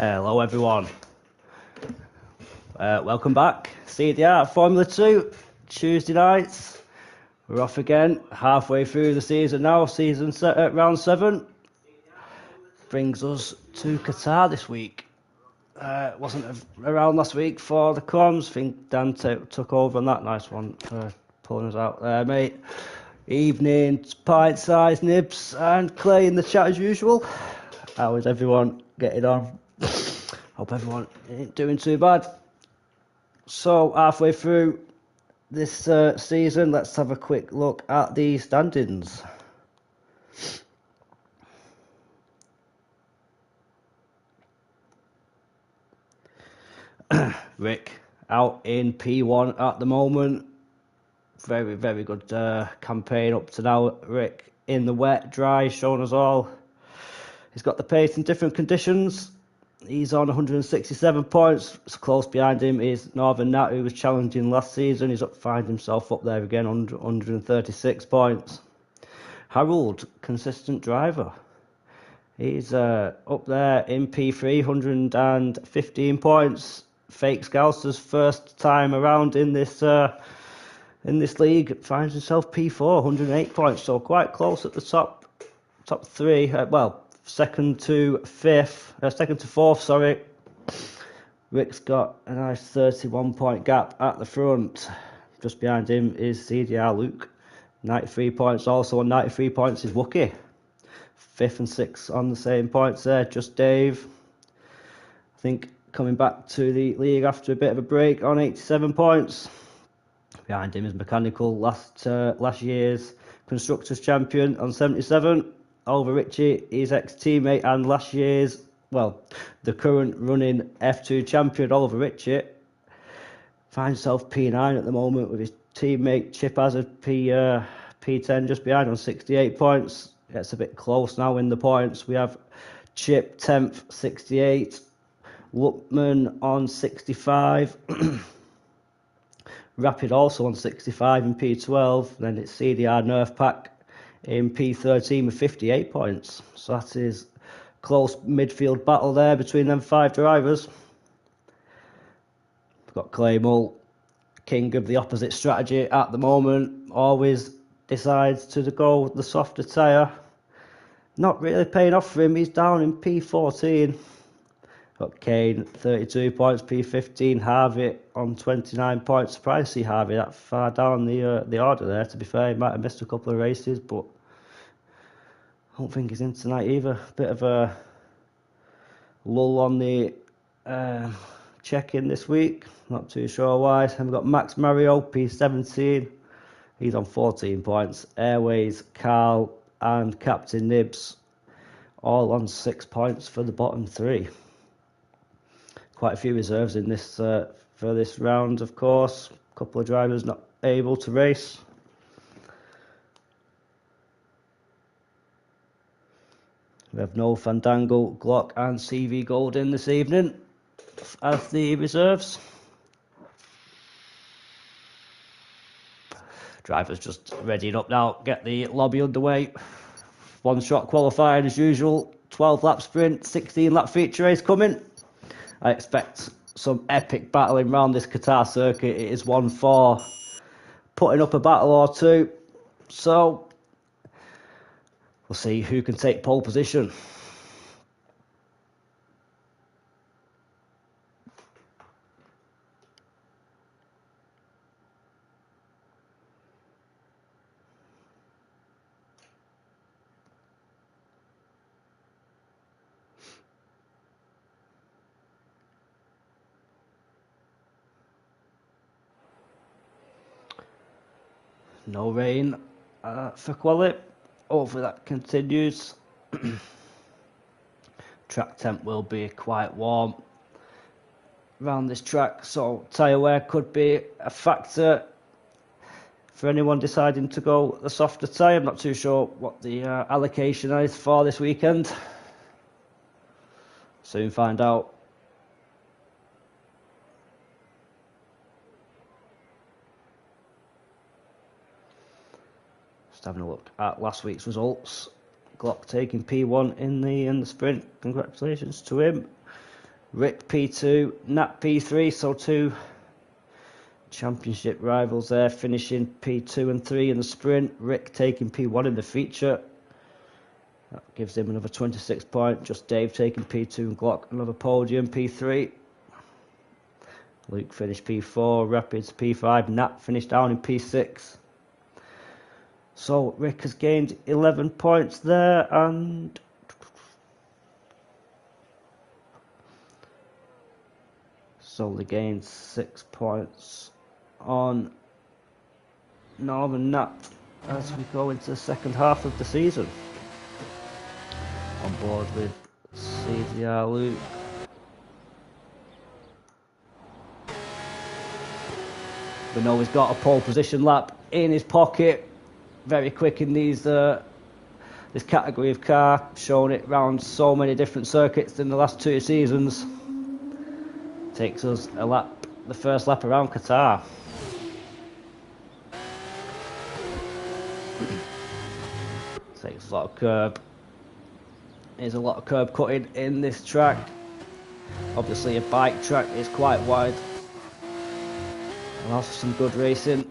Hello everyone, welcome back. CDR Formula 2, Tuesday nights. We're off again, halfway through the season now, round 7. Brings us to Qatar this week. Wasn't around last week for the comms. I think Dan took over on that. Nice one for pulling us out there, mate. Evening, pint-sized nibs and Clay in the chat as usual. How is everyone getting on? Hope everyone ain't doing too bad. So, halfway through this season, let's have a quick look at the standings. Rick out in P1 at the moment. Very, very good campaign up to now. Rick in the wet, dry, showing us all. He's got the pace in different conditions. He's on 167 points. Close behind him is Northern Nat, who was challenging last season. He's find himself up there again on 136 points. Harold, consistent driver. He's up there in P3, 115 points. Fake Scouser's first time around in this league finds himself P4, 108 points. So quite close at the top 3. Second to fourth, sorry. Rick's got a nice 31 point gap at the front. Just behind him is CDR Luke, 93 points. Also on 93 points is Wookie. 5th and 6th on the same points there. Just Dave, I think, coming back to the league after a bit of a break on 87 points. Behind him is Mechanical, last year's Constructors Champion on 77. Over Richie, his ex-teammate and last year's, the current running F2 champion, Oliver Richie, finds himself P9 at the moment with his teammate Chip Hazard, P10 just behind on 68 points. Gets a bit close now in the points. We have Chip 10th, 68. Lookman on 65. Rapid also on 65 in P12. Then it's CDR Nerf Pack in P13 with 58 points. So that is close midfield battle there between them 5 drivers. We've got Claymore, king of the opposite strategy at the moment. Always decides to go the softer tyre. Not really paying off for him. He's down in P14. Got Kane, 32 points, P15. Harvey on 29 points. Surprised to see Harvey that far down the order there, to be fair. He might have missed a couple of races, but I don't think he's in tonight either. Bit of a lull on the check-in this week. Not too sure why. And we've got Max Mario, P17. He's on 14 points. Airways, Carl, and Captain Nibs, all on 6 points for the bottom 3. Quite a few reserves in this for this round, of course. A couple of drivers not able to race. We have no Fandango, Glock, and CV Gold in this evening as the reserves. Drivers just readying up now. Get the lobby underway. One-shot qualifying as usual. 12-lap sprint, 16-lap feature race coming. I expect some epic battling around this Qatar circuit. It is one for putting up a battle or two. So we'll see who can take pole position. No rain for quali. Hopefully that continues. Track temp will be quite warm around this track, so tyre wear could be a factor for anyone deciding to go the softer tyre. I'm not too sure what the allocation is for this weekend. Soon find out. Just having a look at last week's results. Glock taking P1 in the sprint. Congratulations to him. Rick P2, Nat P3, so 2 championship rivals there, finishing P2 and 3 in the sprint. Rick taking P1 in the feature. That gives him another 26 points. Just Dave taking P2 and Glock another podium, P3. Luke finished P4, Rapids P5, Nat finished down in P6. So Rick has gained 11 points there, and solely gained 6 points on Northern Nat as we go into the second half of the season. On board with CDR Luke. We know he's got a pole position lap in his pocket. Very quick in these this category of car, showing it around so many different circuits in the last 2 seasons. Takes us a lap, the first lap around Qatar. Takes a lot of curb. There's a lot of curb cutting in this track. Obviously a bike track is quite wide. And also some good racing.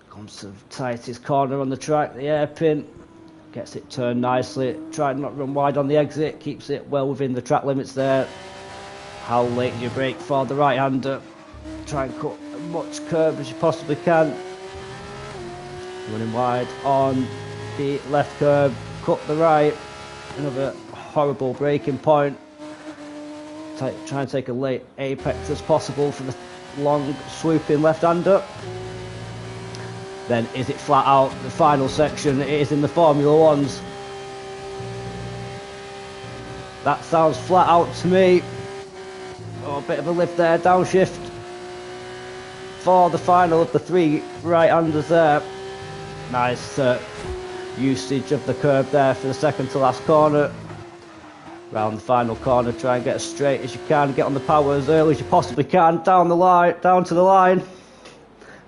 Comes to the tightest corner on the track, the hairpin. Gets it turned nicely. Tried not to run wide on the exit. Keeps it well within the track limits there. How late do you brake for the right-hander? Try and cut as much curb as you possibly can. Running wide on the left curb. Cut the right. Another horrible braking point. Try and take a late apex as possible for the long swooping left-hander. Then is it flat out? The final section, it is in the Formula Ones. That sounds flat out to me. Oh, a bit of a lift there, downshift for the final of the 3 right-handers there. Nice usage of the curb there for the second to last corner. Round the final corner, try and get as straight as you can, get on the power as early as you possibly can, down the line, down to the line.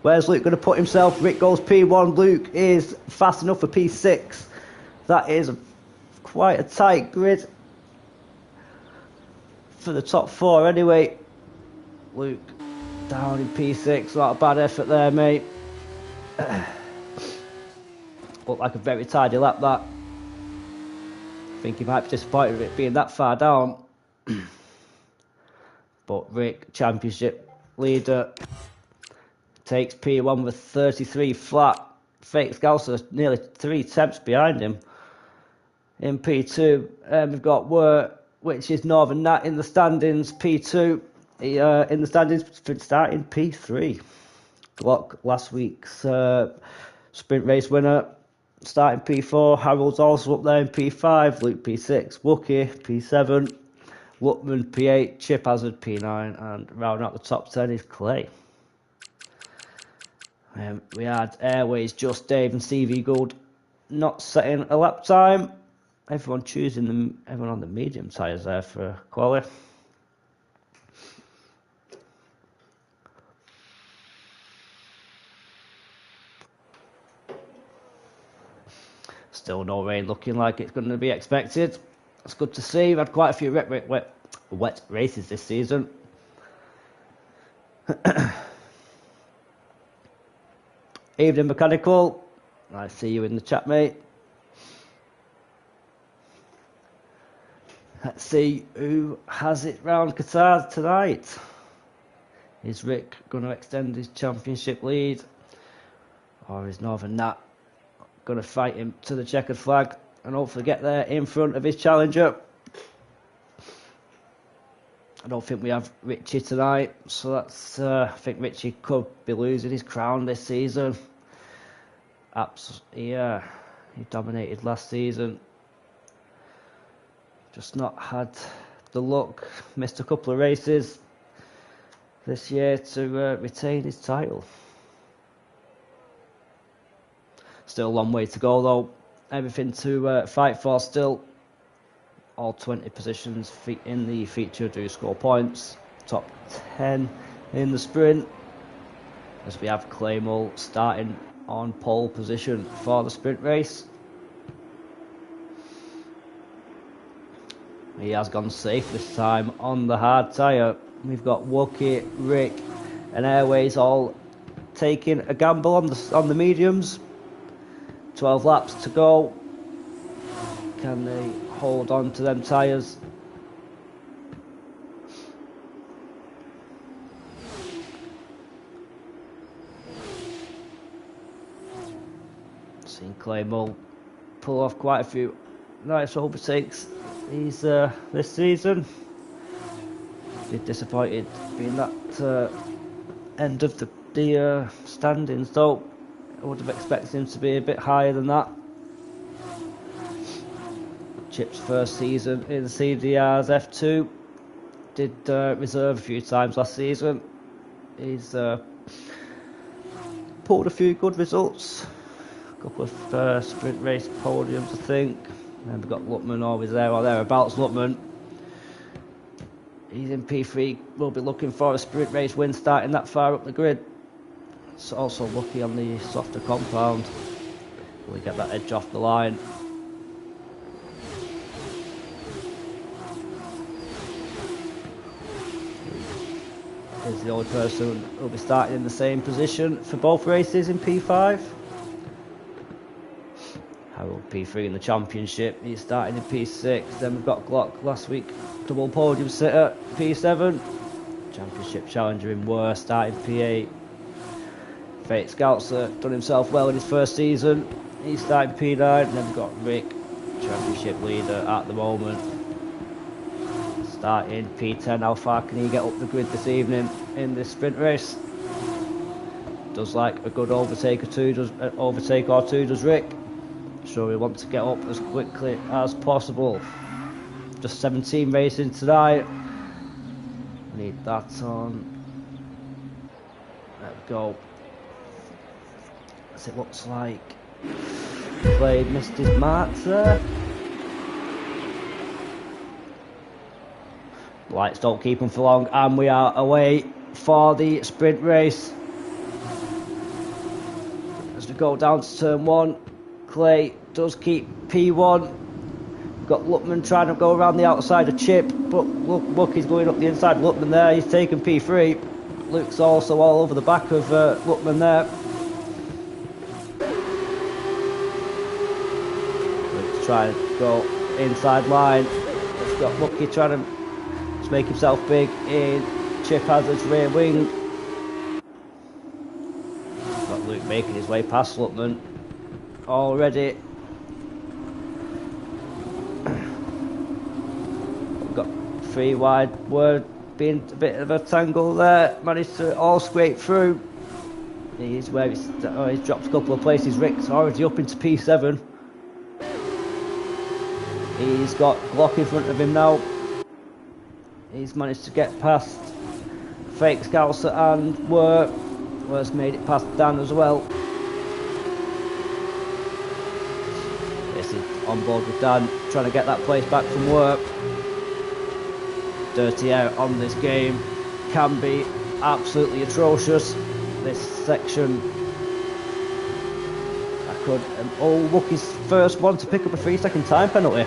Where's Luke going to put himself? Rick goes P1, Luke is fast enough for P6. That is quite a tight grid for the top 4 anyway. Luke down in P6, not a bad effort there, mate. Looked like a very tidy lap, that. I think he might be disappointed with it being that far down. But Rick, championship leader, takes P1 with 33 flat. Fake Scouser nearly 3 tenths behind him. In P2, we've got Wurt, which is Northern Nat in the standings, P2. In the standings, starting P3. Glock, last week's sprint race winner, starting P4. Harold's also up there in P5. Luke P6. Wookie P7. Luckman P8. Chip Hazard P9. And rounding out the top 10 is Clay. We had Airways, Just Dave and CV Gould not setting a lap time. Everyone everyone on the medium tyres there for quali. Still no rain, looking like it's going to be expected. It's good to see. We've had quite a few wet races this season. Evening Mechanical, I see you in the chat, mate. Let's see who has it round Qatar tonight. Is Rick going to extend his championship lead? Or is Northern Nat going to fight him to the checkered flag and hopefully get there in front of his challenger? I don't think we have Richie tonight, so that's I think Richie could be losing his crown this season. Yeah, he dominated last season. Just not had the luck. Missed a couple of races this year to retain his title. Still a long way to go though. Everything to fight for still. All 20 positions in the feature do score points. Top 10 in the sprint. As we have Claymore starting on pole position for the sprint race. He has gone safe this time on the hard tyre. We've got Wookie, Rick and Airways all taking a gamble on the mediums. 12 laps to go. Can they hold on to them tyres? Seen Claymore pull off quite a few nice overtakes this season. Bit disappointed being that end of the standings though. I would have expected him to be a bit higher than that. Chip's first season in CDR's F2. Did reserve a few times last season. He's pulled a few good results. A couple of sprint race podiums, I think. And we've got Lutman always there or thereabouts. Lutman, he's in P3. We'll be looking for a sprint race win starting that far up the grid. It's also lucky on the softer compound. We get that edge off the line. He's the only person who'll be starting in the same position for both races in P5. Harold P3 in the championship, he's starting in P6. Then we've got Glock last week, double podium sitter, P7. Championship challenger in Wurr, starting P8. Fate Scouts done himself well in his first season, he's starting P9. And then we've got Rick, championship leader at the moment, starting P10. How far can he get up the grid this evening in this sprint race? Does like a good overtake or two, does Rick. So we want to get up as quickly as possible. Just 17 racing tonight. Need that on. There we go. As it looks like Clay missed his mark there. Lights don't keep him for long, and we are away for the sprint race. As we go down to turn 1, Clay does keep P1. We've got Lutman trying to go around the outside of Chip, but look, he's going up the inside. Lutman there, he's taking P3. Luke's also all over the back of Lutman there. Luke's trying to go inside line. We've got Lucky trying to make himself big in Chip Hazard's rear wing. Got Luke making his way past Lutman already. We've got 3 wide. Word being a bit of a tangle there. Managed to all scrape through. He's where he's dropped a couple of places. Rick's already up into P7. He's got Glock in front of him now. He's managed to get past Fake Scouser and Wur's made it past Dan as well. This is on board with Dan, trying to get that place back from Wur. Dirty air on this game can be absolutely atrocious. This section, Wookie's first one to pick up a 3-second time penalty.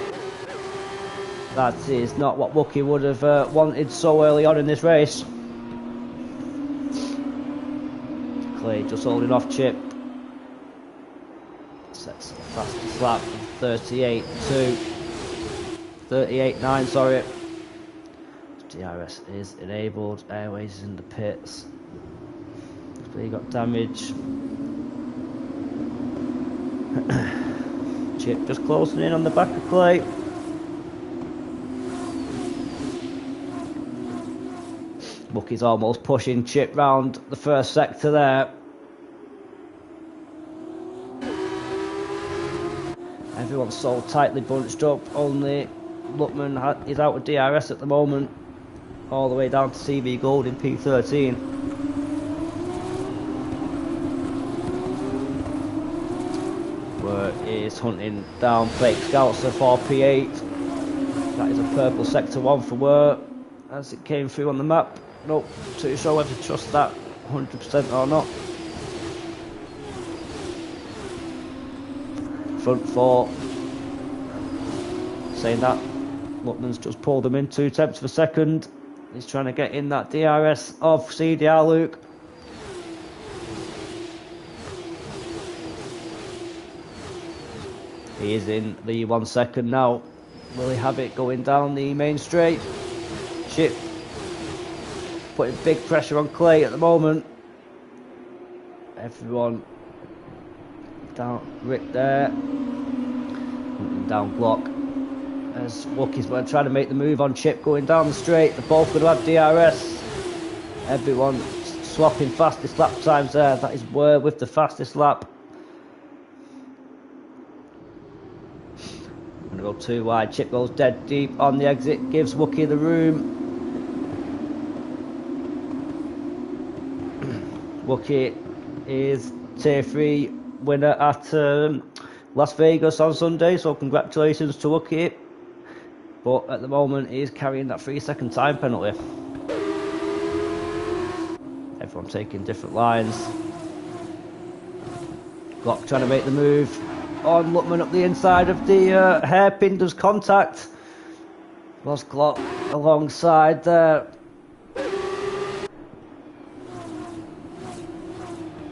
That is not what Wookie would have wanted so early on in this race. Clay just holding off Chip. Sets the fastest lap of 38.9, sorry. DRS is enabled, Airways is in the pits. He got damage. Chip just closing in on the back of Clay. Wookie's almost pushing Chip round the first sector there. Everyone's so tightly bunched up, only Lutman is out of DRS at the moment, all the way down to CV Gold in P13. Where is hunting down Fake Scouser for P8. That is a purple sector 1 for Wur as it came through on the map. Not too sure whether to trust that 100% or not. Front 4. Saying that, Luckman's just pulled him in 0.2 of a second. He's trying to get in that DRS of CDR Luke. He is in the 1 second now. Will he have it going down the main straight? Chip putting big pressure on Clay at the moment. Everyone down, Rick there. Down Glock. As Wookie's trying to make the move on Chip going down the straight. They're both going to have DRS. Everyone swapping fastest lap times there. That is Ware with the fastest lap. Going to go too wide. Chip goes dead deep on the exit. Gives Wookie the room. Wookie is tier 3 winner at Las Vegas on Sunday, so congratulations to Wookie. But at the moment he's carrying that 3-second time penalty. Everyone taking different lines. Glock trying to make the move on Luckman up the inside of the hairpin. Does contact. Was Glock alongside there.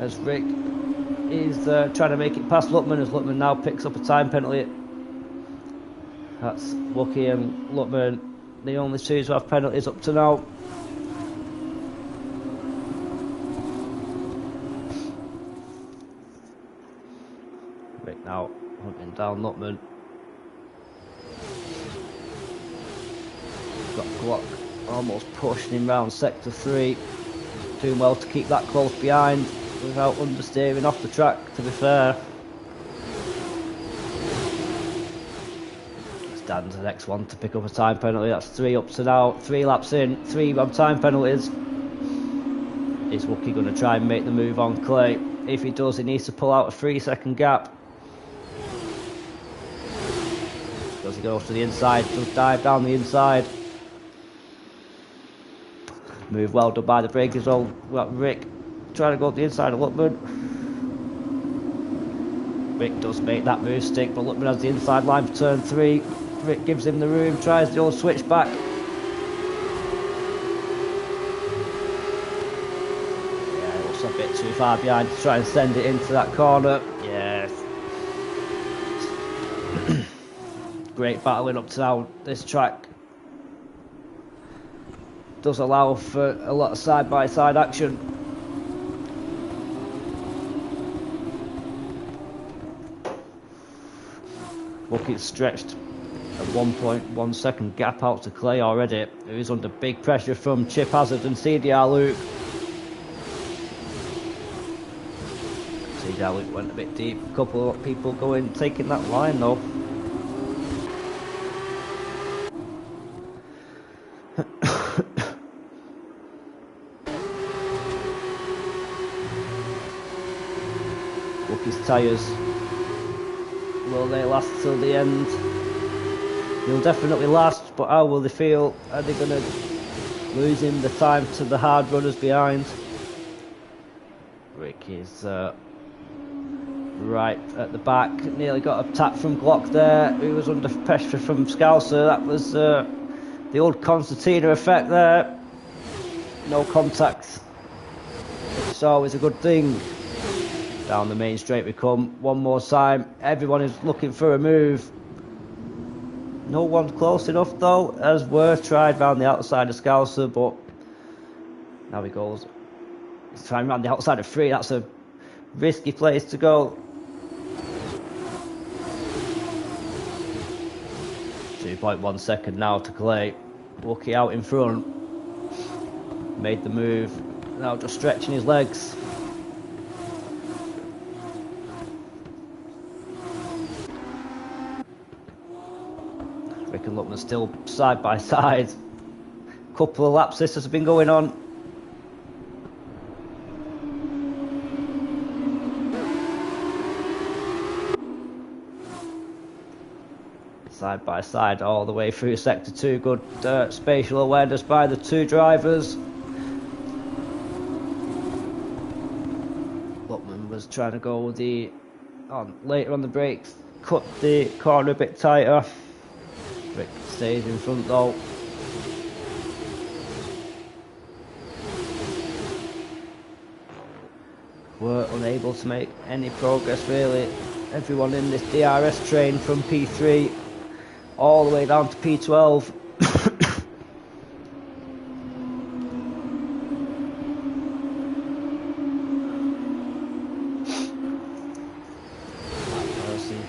As Rick is trying to make it past Luckman, as Luckman now picks up a time penalty. That's Wookie and Luckman, the only two who have penalties up to now. Rick now hunting down Luckman. Got Glock almost pushing him round sector 3. Doing well to keep that close behind without understeering off the track, to be fair. Dan's the next one to pick up a time penalty. That's 3 up to now, 3 laps in, 3 on time penalties. Is Wookie going to try and make the move on Clay? If he does, he needs to pull out a 3-second gap. Because he goes to the inside, does dive down the inside. Move well done by the breakers. We've got Rick trying to go up the inside of Luckman. Rick does make that move stick, but Luckman has the inside line for turn 3. Rick gives him the room, tries the old switch back. Yeah, it looks a bit too far behind to try and send it into that corner. Yes. Great battling up to now. This track does allow for a lot of side-by-side action. Wookie's stretched a 1.1 second gap out to Clay already, who is under big pressure from Chip Hazard and CDR Luke. CDR Luke went a bit deep, a couple of people taking that line though. Wookie's tyres, will they last till the end? They'll definitely last, but how will they feel? Are they going to lose him the time to the hard runners behind? Rick is right at the back, nearly got a tap from Glock there, who was under pressure from Scouser. That was the old Concertina effect there. No contact, which is always a good thing. Down the main straight we come, one more time. Everyone is looking for a move. No one's close enough though, as Worth tried round the outside of Scouser, but now he goes. He's trying round the outside of 3, that's a risky place to go. 2.1 second now to Clay. Wookie out in front. Made the move, now just stretching his legs. Rick and Luckman still side by side. Couple of laps this has been going on. Side by side all the way through sector 2. Good spatial awareness by the two drivers. Luckman was trying to go with later on the brakes, cut the corner a bit tighter. Rick stays in front though. Were unable to make any progress really. Everyone in this DRS train from P3 all the way down to P12.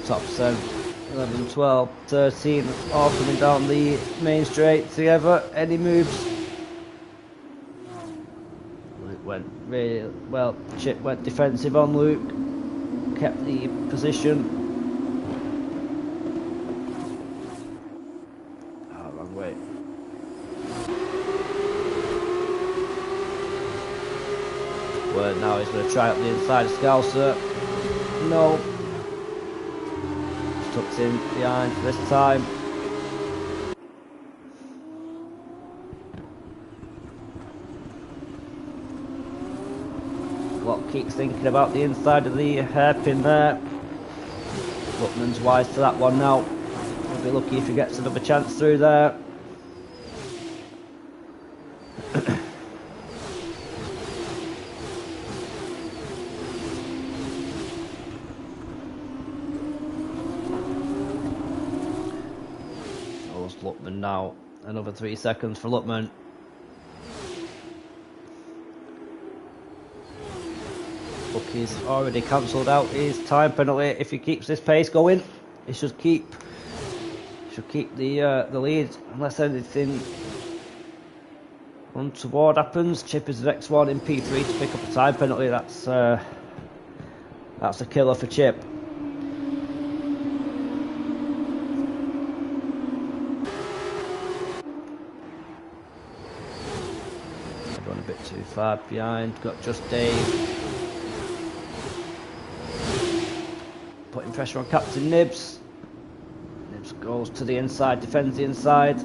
Top 7, 11, 12, 13, all coming down the main straight together. Any moves? Luke went really well. Chip went defensive on Luke, kept the position. Oh, wrong way. Word now he's going to try up the inside of Scouser. No. Tucks in behind for this time. Lock keeps thinking about the inside of the hairpin there. Luckman's wise to that one now. He'll be lucky if he gets another chance through there. Luckman now, another 3 seconds for Luckman. Bucky's already cancelled out his time penalty. If he keeps this pace going, he should keep the lead unless anything untoward happens. Chip is the next one in P3 to pick up a time penalty. That's a killer for Chip. Gone a bit too far behind. Got just Dave. Putting pressure on Captain Nibs. Nibs goes to the inside, defends the inside.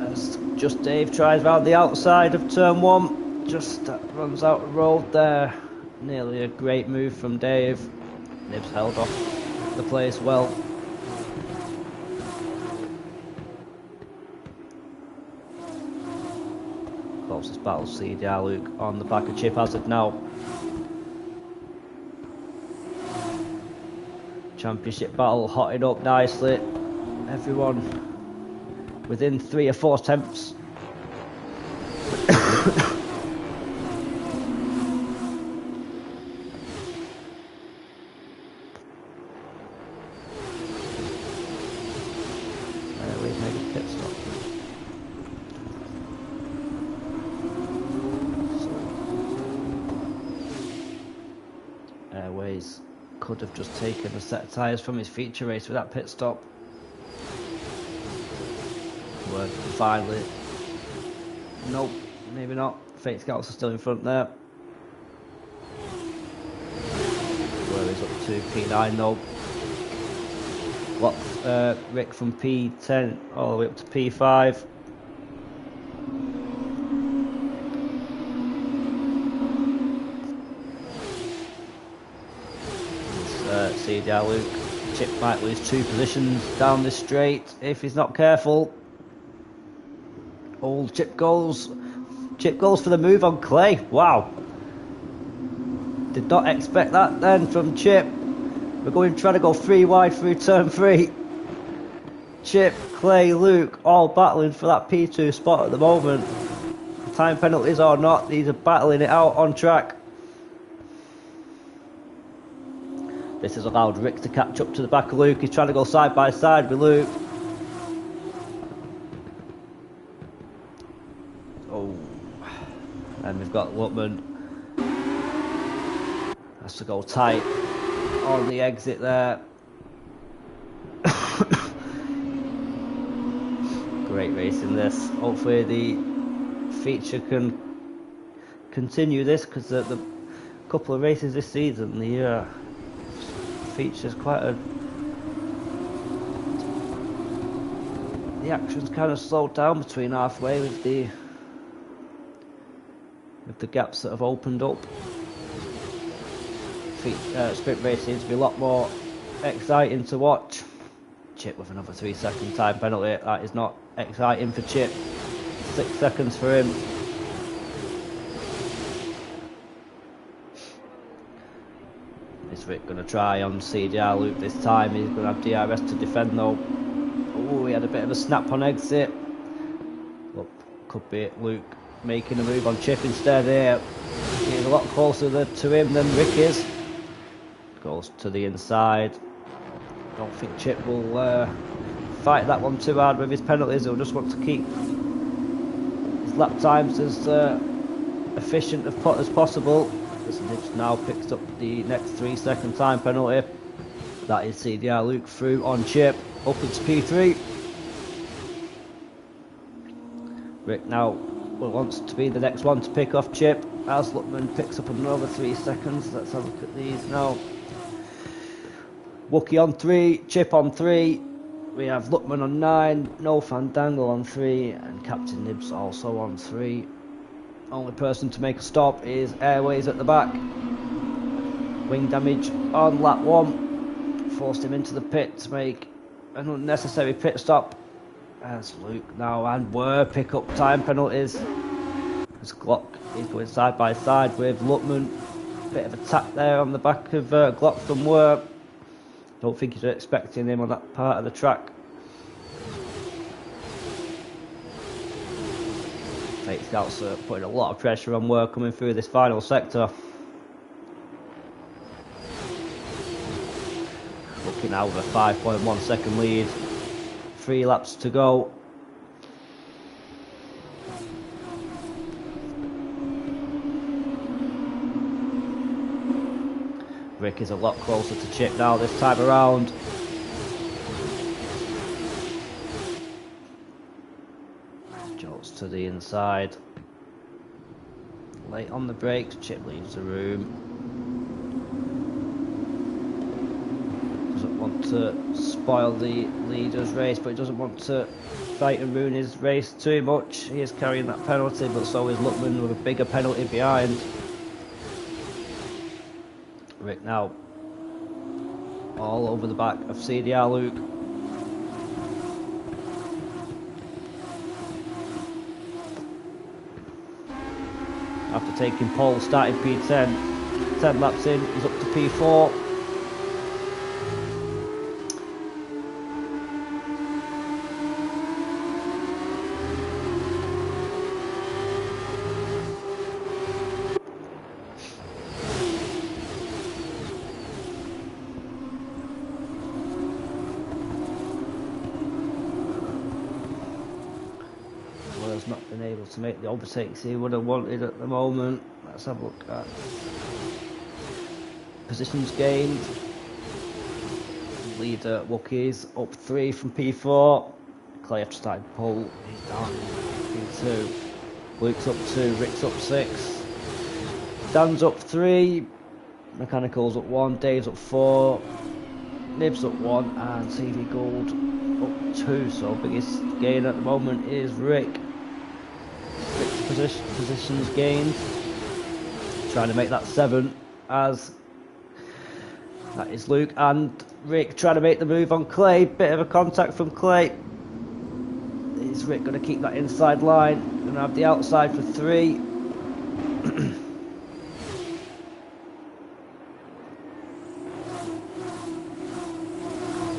As just Dave tries round the outside of turn 1. Just runs out of road there. Nearly a great move from Dave. Nibs held off the place well. Closest battle, CDR Luke on the back of Chip Hazard now. Championship battle hotted up nicely. Everyone within 3 or 4 attempts. We've made a pit stop. Airways could have just taken a set of tyres from his feature race with that pit stop. Word finally. Nope, maybe not. Fate Scouts are still in front there. Where he's up to P9 though. What Rick from P10 all the way up to P5. CDR Luke. Chip might lose 2 positions down this straight if he's not careful. Old Chip goes for the move on Clay. Wow. Did not expect that then from Chip. We're trying to go 3 wide through turn 3. Chip, Clay, Luke all battling for that P2 spot at the moment. Time penalties or not, these are battling it out on track. This has allowed Rick to catch up to the back of Luke. He's trying to go side by side with Luke. Oh, and we've got Luckman. Has to go tight on the exit there. Great racing this. Hopefully the feature can continue this, because the couple of races this season, the features quite a... The action's kind of slowed down between halfway with the gaps that have opened up. Sprint racing to be a lot more exciting to watch. Chip with another 3-second time penalty. That is not exciting for Chip. 6 seconds for him. Is Rick going to try on CDR loop this time? He's going to have DRS to defend though. Oh, he had a bit of a snap on exit. Look, could be Luke making a move on Chip instead here. He's a lot closer to him than Rick is. Goes to the inside. Don't think Chip will fight that one too hard with his penalties. He'll just want to keep his lap times as efficient as possible. Nibs now picks up the next 3-second time penalty. That is CDR Luke through on Chip, up into P3. Rick now wants to be the next one to pick off Chip as Luckman picks up another 3 seconds. Let's have a look at these now. Wookie on 3, Chip on 3. We have Luckman on 9, No Fandangle on 3, and Captain Nibs also on 3. Only person to make a stop is Airways at the back. Wing damage on lap 1 forced him into the pit to make an unnecessary pit stop. As Luke now and Were pick up time penalties. As Glock is going side by side with Luckman. Bit of attack there on the back of Glock from Were. Don't think he's expecting him on that part of the track. Fake Scouts are putting a lot of pressure on Were coming through this final sector. Looking now with a 5.1 second lead. 3 laps to go. Rick is a lot closer to Chip now this time around. Jolts to the inside. Late on the brakes, Chip leaves the room. Doesn't want to spoil the leader's race, but he doesn't want to fight and ruin his race too much. He is carrying that penalty, but so is Luckman with a bigger penalty behind. Rick now all over the back of CDR Luke. After taking pole, starting P10, 10 laps in, he's up to P4. Not been able to make the overtakes he would have wanted at the moment. Let's have a look at positions gained. Leader Wookiees up 3 from P4. Clay after starting pole, he's down P2. Luke's up 2, Rick's up 6. Dan's up 3. Mechanical's up 1, Dave's up 4. Nibs up 1 and CV Gold up 2. So biggest gain at the moment is Rick. Positions gained, trying to make that 7 as that is Luke and Rick trying to make the move on Clay. Bit of a contact from Clay. Is Rick going to keep that inside line? Going to have the outside for 3.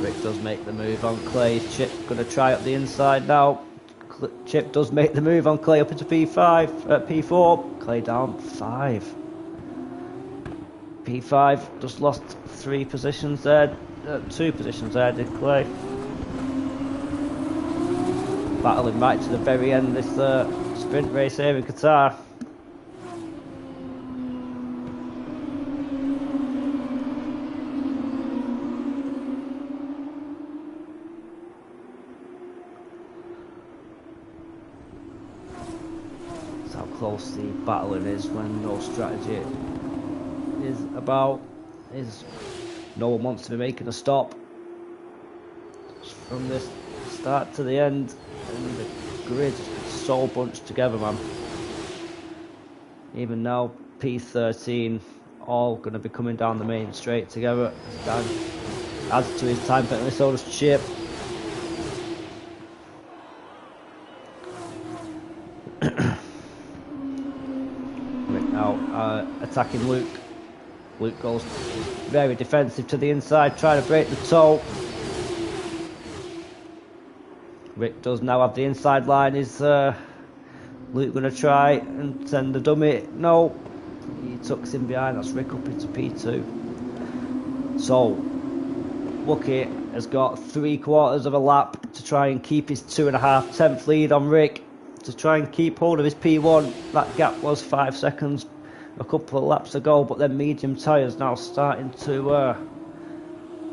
Rick does make the move on Clay. Chip going to try up the inside now. Chip does make the move on Clay up into P4. Clay down 5. P5 just lost 3 positions there. 2 positions there, did Clay. Battling right to the very end of this sprint race here in Qatar. How close the battling is when no strategy is about. No one wants to be making a stop from this start to the end, and the grid is so bunched together, man. Even now P13 all going to be coming down the main straight together. Dan adds to his time penalty, so does Chip. attacking Luke. Luke goes very defensive to the inside, trying to break the toe. Rick does now have the inside line. Is Luke going to try and send the dummy? No. He tucks in behind. That's Rick up into P2. So, Wookie has got 3/4 of a lap to try and keep his 2.5 tenth lead on Rick. To try and keep hold of his P1. That gap was 5 seconds a couple of laps ago, but then medium tyres now starting to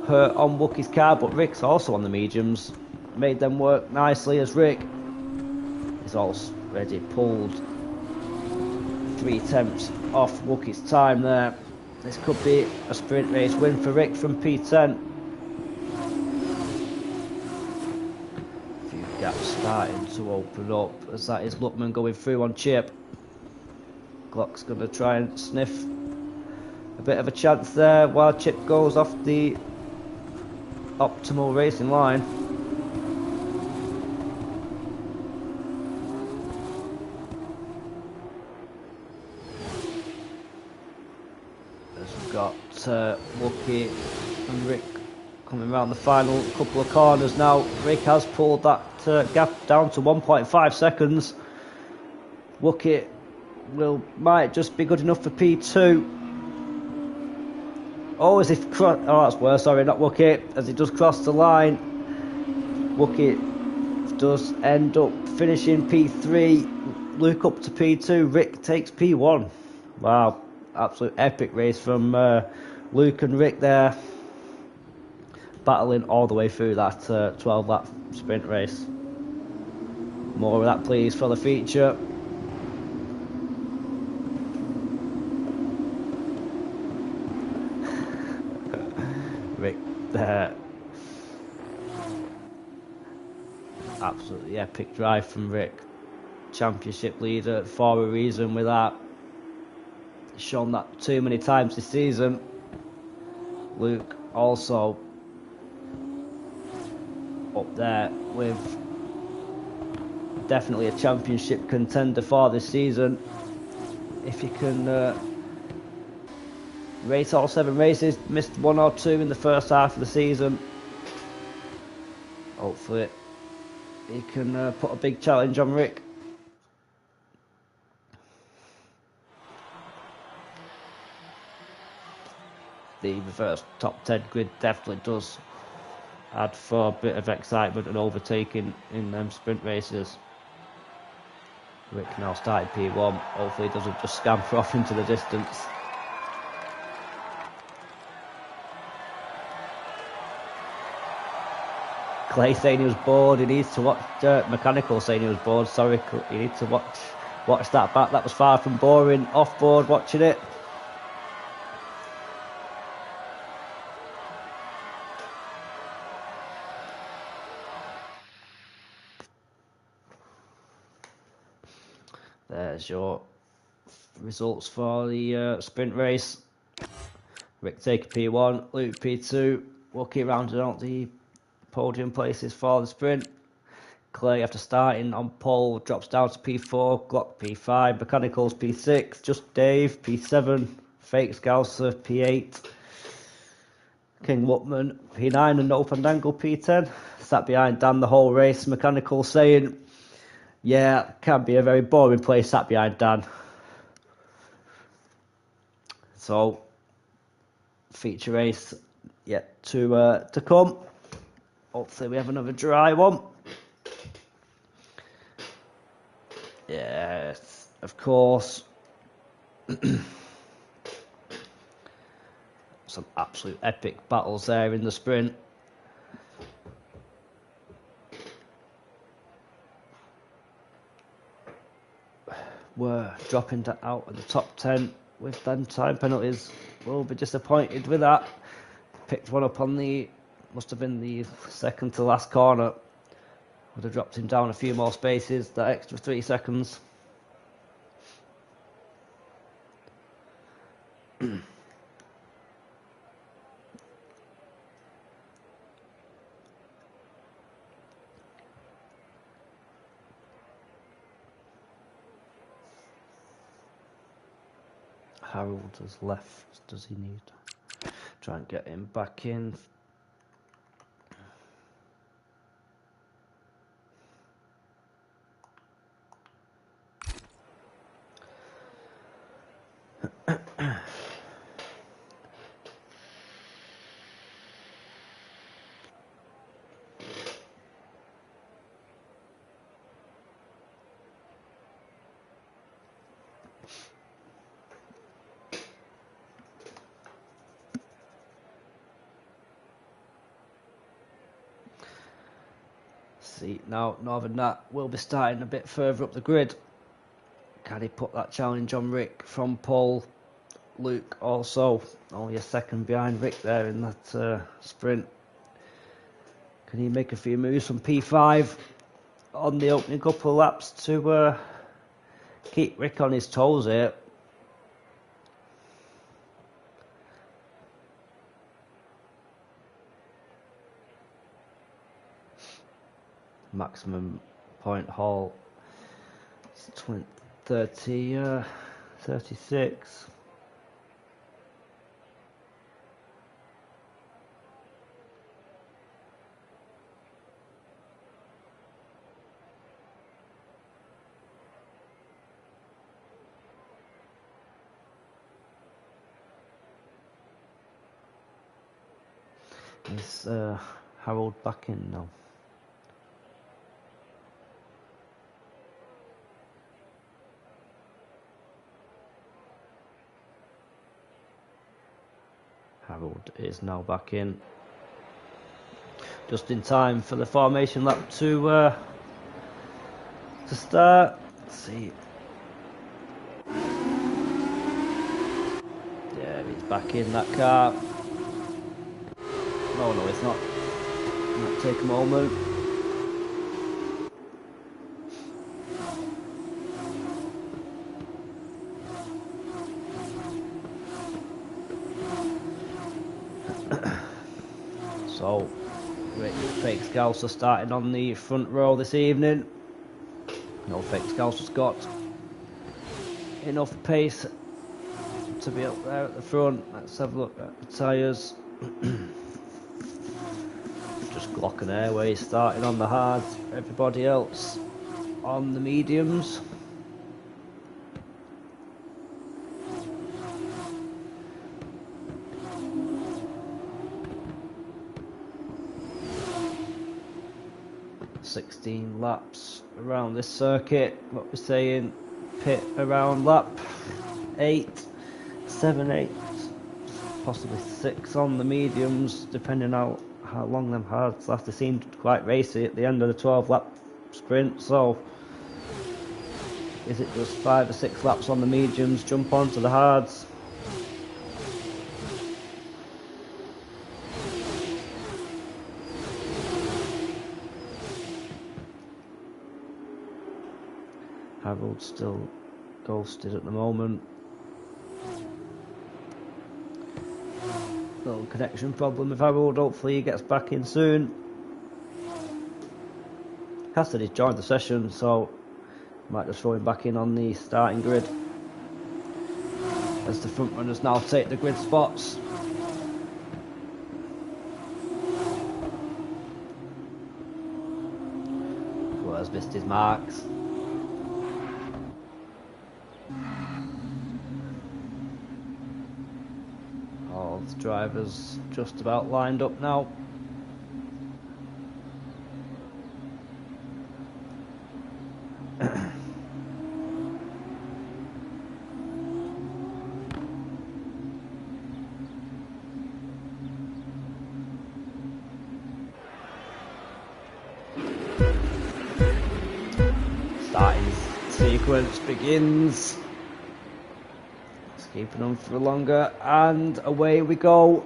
hurt on Wookie's car, but Rick's also on the mediums. Made them work nicely as Rick is already pulled 3/10 off Wookie's time there. This could be a sprint race win for Rick from P10. A few gaps starting to open up as that is Luckman going through on Chip. Glock's going to try and sniff a bit of a chance there while Chip goes off the optimal racing line. As we've got Wookie and Rick coming around the final couple of corners now. Rick has pulled that gap down to 1.5 seconds. Wookie might just be good enough for P2. Oh, as if that's worse. Sorry, not Wookie. As he does cross the line, Wookie does end up finishing P3. Luke up to P2. Rick takes P1. Wow, absolute epic race from Luke and Rick there, battling all the way through that 12-lap sprint race. More of that, please, for the feature. Rick there. Absolutely epic drive from Rick. Championship leader for a reason with that. Shown that too many times this season. Luke also up there with definitely a championship contender for this season. If you can race all 7 races, missed 1 or 2 in the first half of the season. Hopefully he can put a big challenge on Rick. The reverse top 10 grid definitely does add for a bit of excitement and overtaking in them sprint races. Rick now started P1. Hopefully he doesn't just scamper off into the distance. Clay saying he was bored. He needs to watch. Mechanical saying he was bored. Sorry, you need to watch that back. That was far from boring. Off board watching it. There's your results for the sprint race. Rick taking P1, Luke P2. Wookie rounding out the podium places for the sprint. Clay, after starting on pole, drops down to P4. Glock P5. Mechanicals P6. Just Dave P7. Fake Scouser P8. King Wootman P9 and No Fandangle P10. Sat behind Dan the whole race. Mechanical saying, yeah, can be a very boring place sat behind Dan. So, feature race yet to come. Hopefully we have another dry one. Yes, of course. Some absolute epic battles there in the sprint. We're dropping out of the top 10 with them time penalties. We'll be disappointed with that. Picked one up on must have been the second to last corner. Would have dropped him down a few more spaces, that extra 3 seconds. Harold has left. Does he need to try and get him back in? See, now Northern Nat will be starting a bit further up the grid. Can he put that challenge on Rick from pole? Luke also only a second behind Rick there in that sprint. Can he make a few moves from P5 on the opening couple of laps to keep Rick on his toes here? Maximum point haul 36. Is Harold back in now? Harold is now back in. Just in time for the formation lap to start. Let's see. Yeah, he's back in that car. No, it's not. Might take a moment. So, Fake Scouts are starting on the front row this evening. No, Fake Scouts has got enough pace to be up there at the front. Let's have a look at the tyres. Just Glock and Airways starting on the hards. Everybody else on the mediums. ...16 laps around this circuit. What we're saying, pit around lap 8, 7, 8, possibly 6 on the mediums, depending on how long them hards last. They seemed quite racy at the end of the 12 lap sprint, so is it just 5 or 6 laps on the mediums, jump onto the hards? Harold still ghosted at the moment. Little connection problem with Harold. Hopefully he gets back in soon. Cassidy's joined the session, so might just throw him back in on the starting grid as the front runners now take the grid spots. Who has missed his marks? All the drivers just about lined up now. Starting sequence begins. Keeping on for longer, and away we go.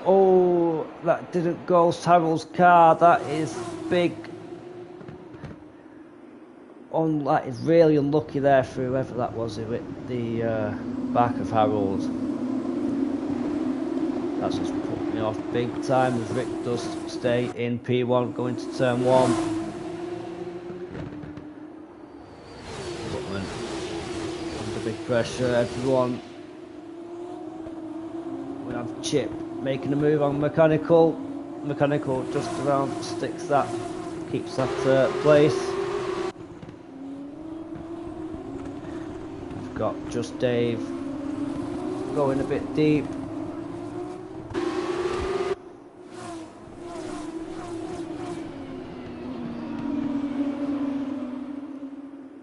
Oh, that didn't go Harold's car. That is big. That is really unlucky there for whoever that was who hit the back of Harold. That's just put me off big time as Rick does stay in P1 going to turn 1. Big pressure, everyone have Chip making a move on Mechanical. Mechanical just around, sticks that, keeps that place. We've got Just Dave going a bit deep.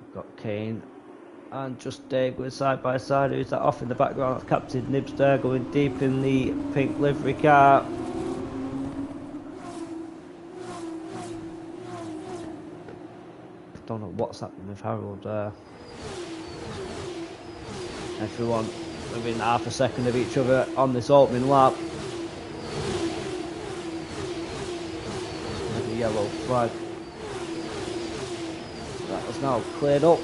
We've got Kane and Just Dave going side by side. Who's that off in the background? That's Captain Nibs there going deep in the pink livery car. Don't know what's happening with Harold there. Everyone within half a second of each other on this opening lap. There's a yellow flag. That is now cleared up.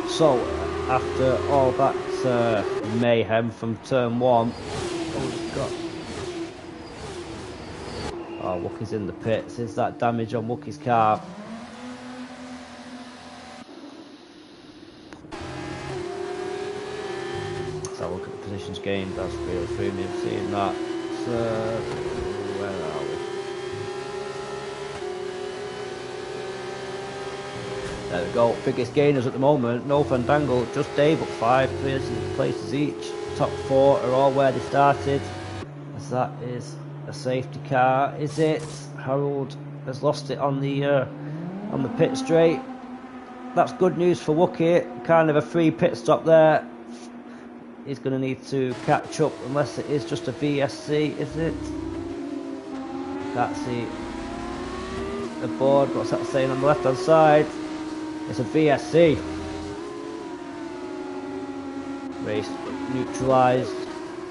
So, after all that mayhem from turn 1, we've got... Oh, Wookie's in the pits. Is that damage on Wookie's car? Let's have a look at the positions gained. That's really through me seeing that. So, where are we? There we go. Biggest gainers at the moment. No Fandangle, just Dave up 5 places each. Top 4 are all where they started. As that is a safety car, is it? Harold has lost it on the pit straight. That's good news for Wookie. Kind of a free pit stop there. He's going to need to catch up, unless it is just a VSC, is it? Can't see the board. What's that saying on the left hand side? It's a VSC. Race neutralised.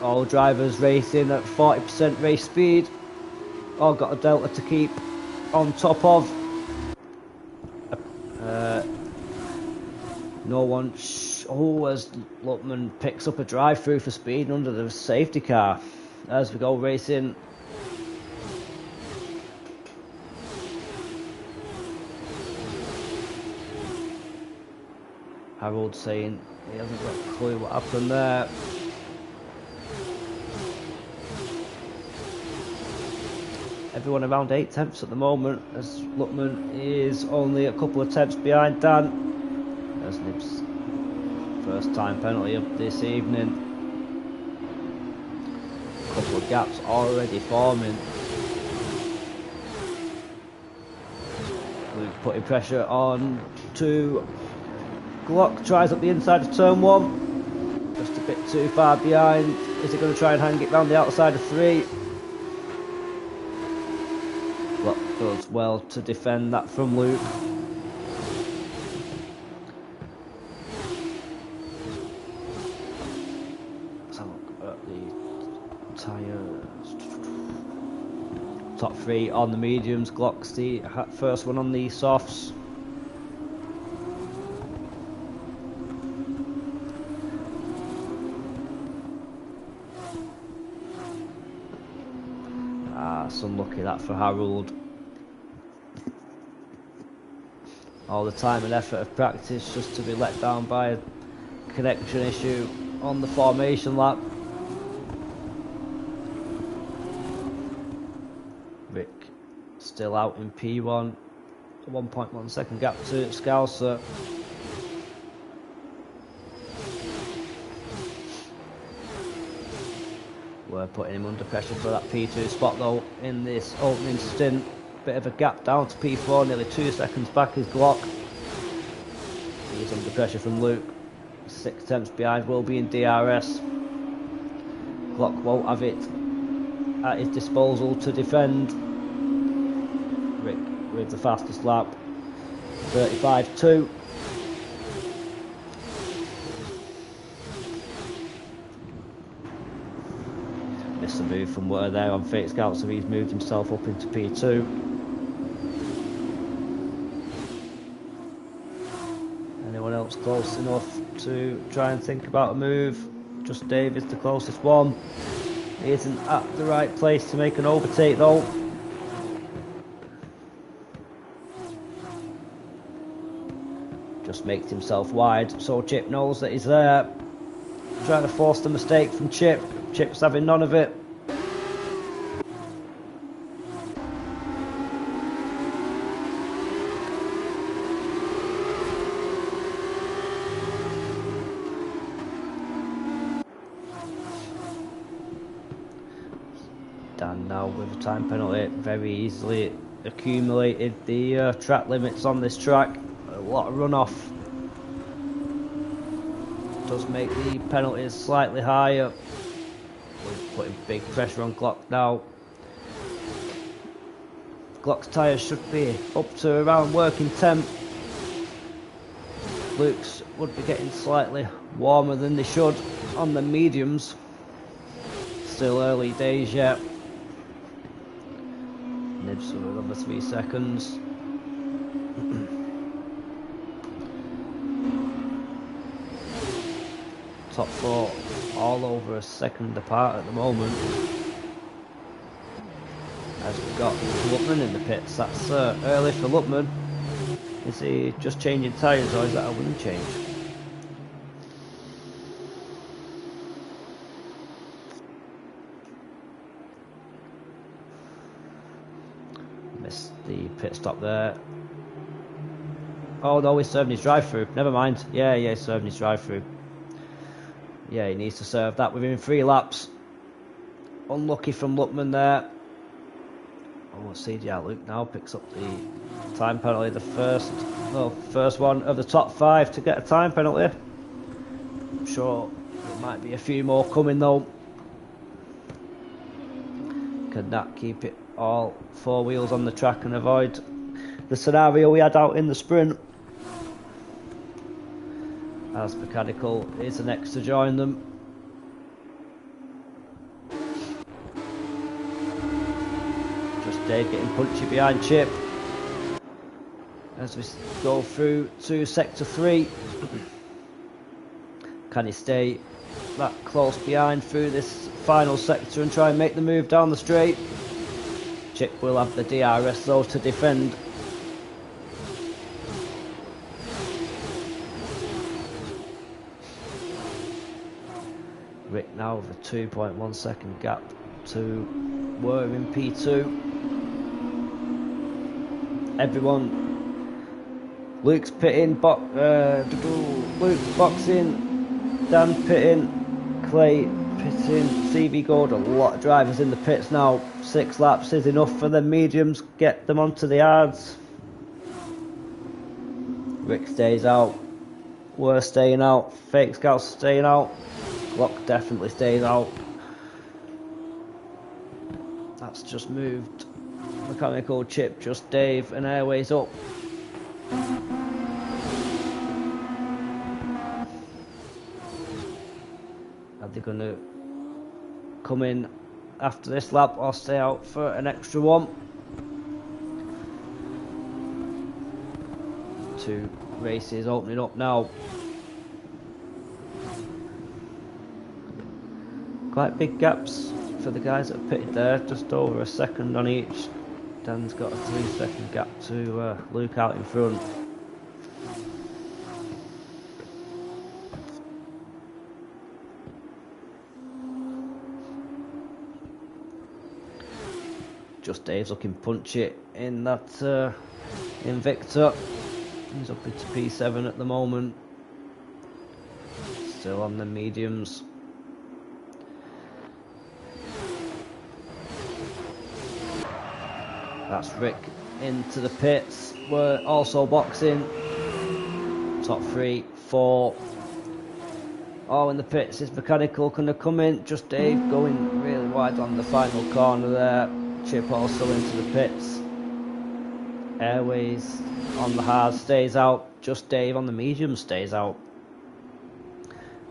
All drivers racing at 40% race speed. All got a delta to keep on top of. No one. As Luckman picks up a drive-through for speed under the safety car. As we go racing. Harold saying he hasn't got a clue what happened there. Everyone around 8 tenths at the moment, as Luckman is only a couple of tenths behind Dan. There's Nibs' first time penalty of this evening. A couple of gaps already forming. We're putting pressure on to Glock, tries up the inside of turn 1. Just a bit too far behind. Is he going to try and hang it round the outside of 3? Glock does well to defend that from Luke. Let's have a look at the tyres. Top 3 on the mediums. Glock's the first one on the softs. Unlucky that for Harold. All the time and effort of practice just to be let down by a connection issue on the formation lap. Rick still out in P1. 1.1 second gap to Scouser. We're putting him under pressure for that P2 spot though in this opening stint. Bit of a gap down to P4, nearly 2 seconds back is Glock. He's under pressure from Luke. 6 tenths behind, will be in DRS. Glock won't have it at his disposal to defend. Rick with the fastest lap, 35.2. Missed the move from where there on Fate Scout, so he's moved himself up into P2. Anyone else close enough to try and think about a move? Just Dave is the closest one. He isn't at the right place to make an overtake though. Just makes himself wide, so Chip knows that he's there. Trying to force the mistake from Chip. Chip's having none of it. Dan now with a time penalty, very easily accumulated the track limits on this track. A lot of runoff. Does make the penalties slightly higher. We're putting big pressure on Glock now. Glock's tyres should be up to around working temp. Luke's would be getting slightly warmer than they should on the mediums. Still early days yet. Nibs for another 3 seconds. Top 4 all over a second apart at the moment. As we've got Lutman in the pits. That's early for Lutman. Is he just changing tyres or is that a wind change? Missed the pit stop there. Oh no, he's serving his drive-through. Never mind. Yeah, he's serving his drive-through. Yeah, he needs to serve that within 3 laps. Unlucky from Lutman there. Oh, CDR Luke now picks up the time penalty. The first one of the top 5 to get a time penalty. I'm sure there might be a few more coming though. Can that keep it all 4 wheels on the track and avoid the scenario we had out in the sprint? As Mechanical is the next to join them. Just Dave getting punchy behind Chip. As we go through to sector 3. Can he stay that close behind through this final sector and try and make the move down the straight? Chip will have the DRS though to defend. Rick now with a 2.1 second gap to Were in P2. Everyone, Luke's pitting, Luke's boxing, Dan pitting, Clay pitting, CV Gold. A lot of drivers in the pits now. 6 laps is enough for the mediums, get them onto the hards. Rick stays out, Were staying out, Fake Scouts staying out. Glock definitely stays out. That's just moved. Mechanical, Chip, just Dave, and Airways up. Are they going to come in after this lap or stay out for an extra one? 2 races opening up now. Quite big gaps for the guys that have pitted there, just over a second on each. Dan's got a 3-second gap to Luke out in front. Just Dave's looking punchy in that Invicta. He's up into P7 at the moment. Still on the mediums. That's Rick into the pits. We're also boxing. Top 3, 4. Oh, in the pits is Mechanical. Can they come in? Just Dave going really wide on the final corner there. Chip also into the pits. Airways on the hard stays out. Just Dave on the medium stays out.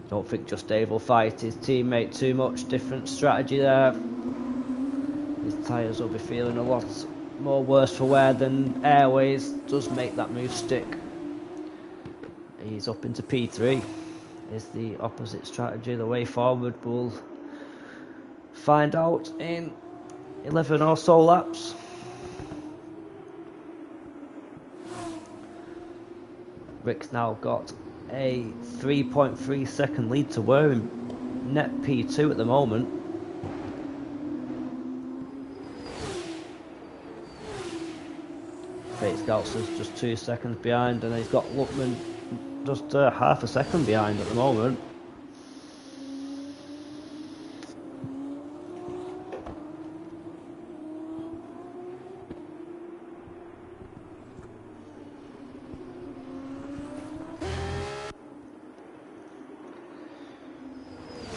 Don't think Just Dave will fight his teammate too much. Different strategy there. His tyres will be feeling a lot more worse for wear than Airways. Does make that move stick. He's up into P3. Is the opposite strategy the way forward? We'll find out in 11 or so laps. Rick's now got a 3.3 second lead to wear in net P2 at the moment. Fate Scouts is just 2 seconds behind, and he's got Luckman just half a second behind at the moment.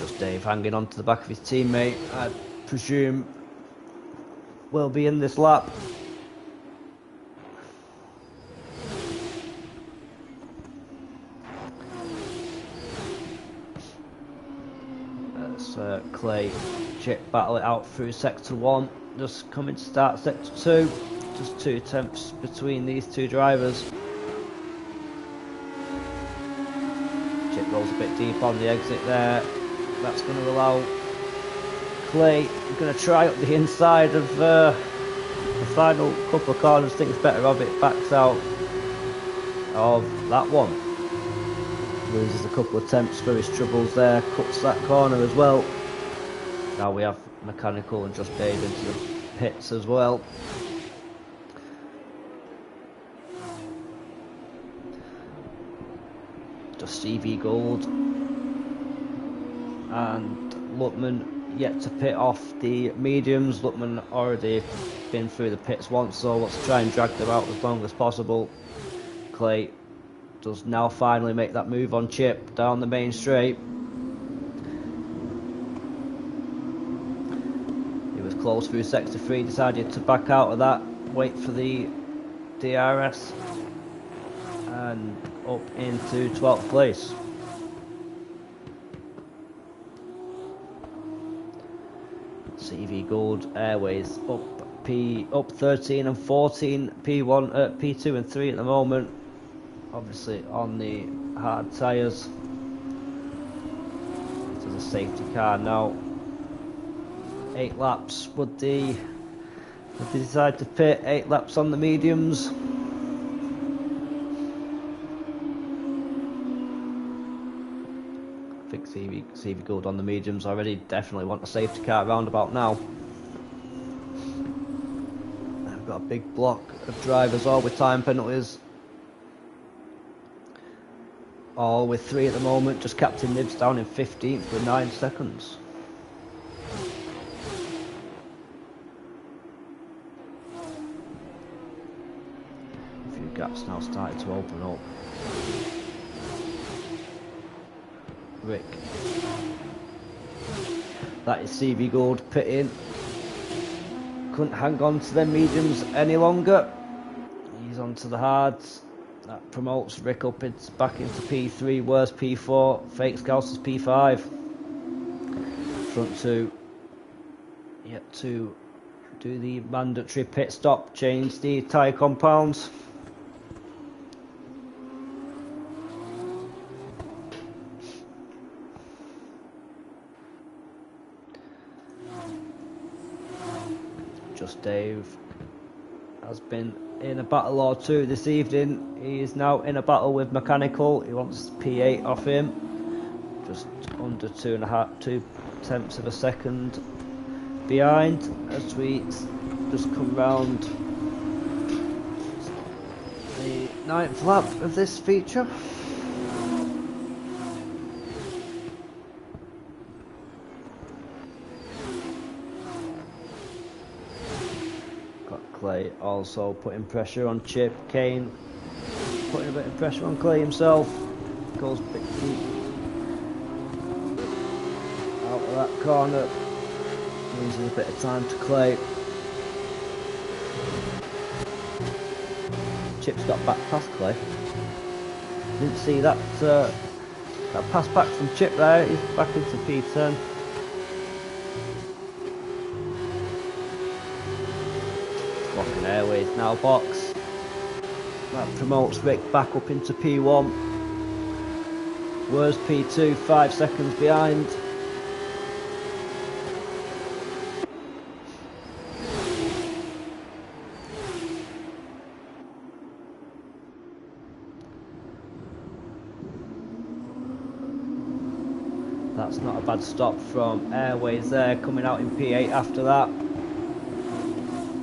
Just Dave hanging on to the back of his teammate, I presume will be in this lap. Clay, Chip battle it out through sector 1, just coming to start sector 2, just 2 attempts between these two drivers. Chip rolls a bit deep on the exit there, that's going to allow Clay, going to try up the inside of the final couple of corners, thinks better of it, backs out of that one. Loses a couple of attempts for his troubles there, cuts that corner as well. Now we have Mechanical and Just Dave into the pits as well. Just CV Gold and Luckman yet to pit off the mediums. Luckman already been through the pits once, so let's try and drag them out as long as possible. Clay does now finally make that move on Chip down the main straight. He was close through sector 3, decided to back out of that, wait for the DRS and up into 12th place. CV Gold Airways up 13 and 14, P1 P2 and 3 at the moment, obviously on the hard tyres. This is a safety car now. 8 laps. Would they decide to pit 8 laps on the mediums? I think CV Gold on the mediums already definitely want a safety car roundabout now. I've got a big block of drivers all with time penalties. All with 3 at the moment, just Captain Nibs down in 15th with 9 seconds. A few gaps now starting to open up. Rick. That is CV Gold pitting. Couldn't hang on to them mediums any longer. He's onto the hards. That promotes Rick up back into P3, worst P4, Fake Scouts is P5. Front 2 yet to do the mandatory pit stop, change the tyre compounds. Just Dave has been in a battle or two this evening. He is now in a battle with Mechanical. He wants P8 off him. Just under 2 tenths of a second behind as we just come round the 9th lap of this feature. Clay also putting pressure on Chip. Kane putting a bit of pressure on Clay himself. Goes a bit deep out of that corner. Loses a bit of time to Clay. Chip's got back past Clay. Didn't see that that pass back from Chip there. He's back into P10. Blocking Airways now box. That promotes Rick back up into P1. Where's P2? 5 seconds behind. That's not a bad stop from Airways there, coming out in P8 after that.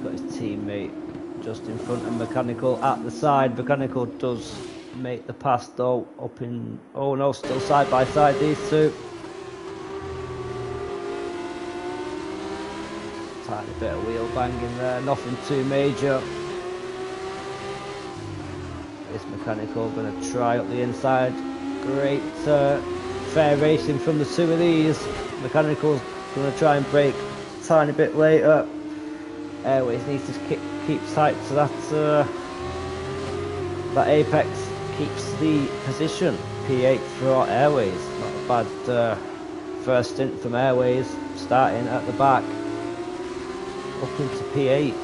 Got his teammate just in front of Mechanical at the side. Mechanical does make the pass though, up in, oh no, still side by side these two. Tiny bit of wheel banging there, nothing too major. Is Mechanical going to try up the inside? Great fair racing from the two of these. Mechanical's going to try and brake a tiny bit later. Airways needs to keep tight so that apex keeps the position. P8 for Airways. Not a bad first stint from Airways, starting at the back up into P8.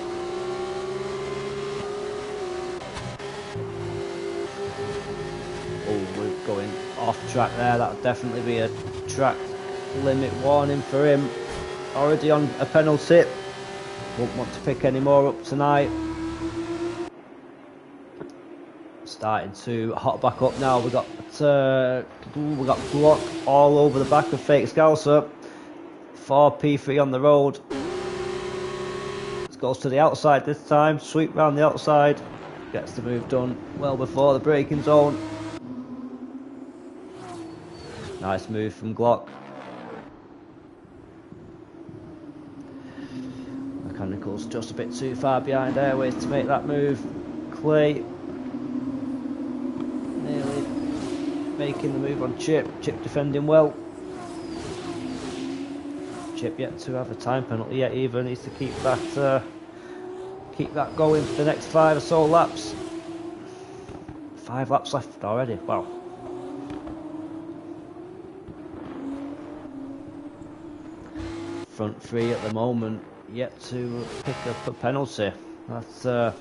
Oh, we're going off track there. That'll definitely be a track limit warning for him. Already on a penalty. Won't want to pick any more up tonight. Starting to hot back up now. We got block all over the back of Fake Scouser. 4 P3 on the road. Goes to the outside this time. Sweep round the outside. Gets the move done well before the braking zone. Nice move from Glock. Mechanical's just a bit too far behind Airways to make that move. Clay nearly making the move on Chip. Chip defending well. Chip yet to have a time penalty yet either. Needs to keep that going for the next 5 or so laps. 5 laps left already. Wow. Front 3 at the moment, yet to pick up a penalty. That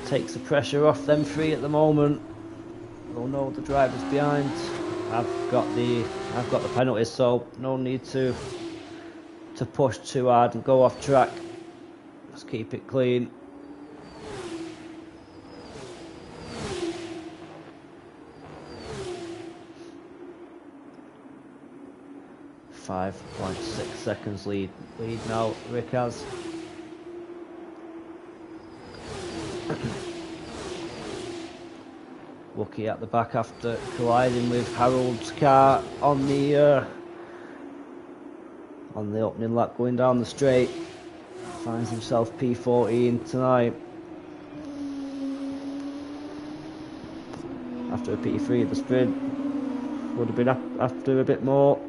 takes the pressure off them 3 at the moment. Oh no, the driver's behind. I've got the penalties, so no need to push too hard and go off track. Let's keep it clean. .6 seconds lead now, Rick has. Wookie at the back after colliding with Harold's car on the opening lap going down the straight. Finds himself P14 tonight. After a P3 at the sprint. Would have been after a bit more.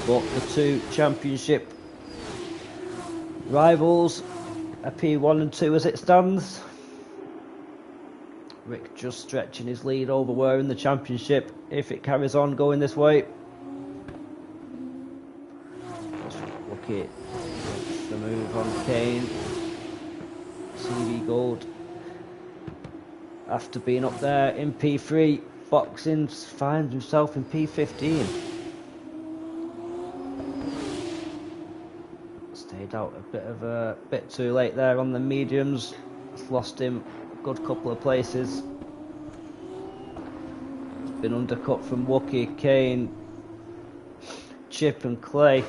But the 2 championship rivals are P1 and 2 as it stands. Rick just stretching his lead over where in the championship if it carries on going this way. Look it. The move on Kane. CV Gold. After being up there in P3, boxing finds himself in P15. Stayed out a bit too late there on the mediums. Lost him a good couple of places. Been undercut from Wookie, Kane, Chip and Clay.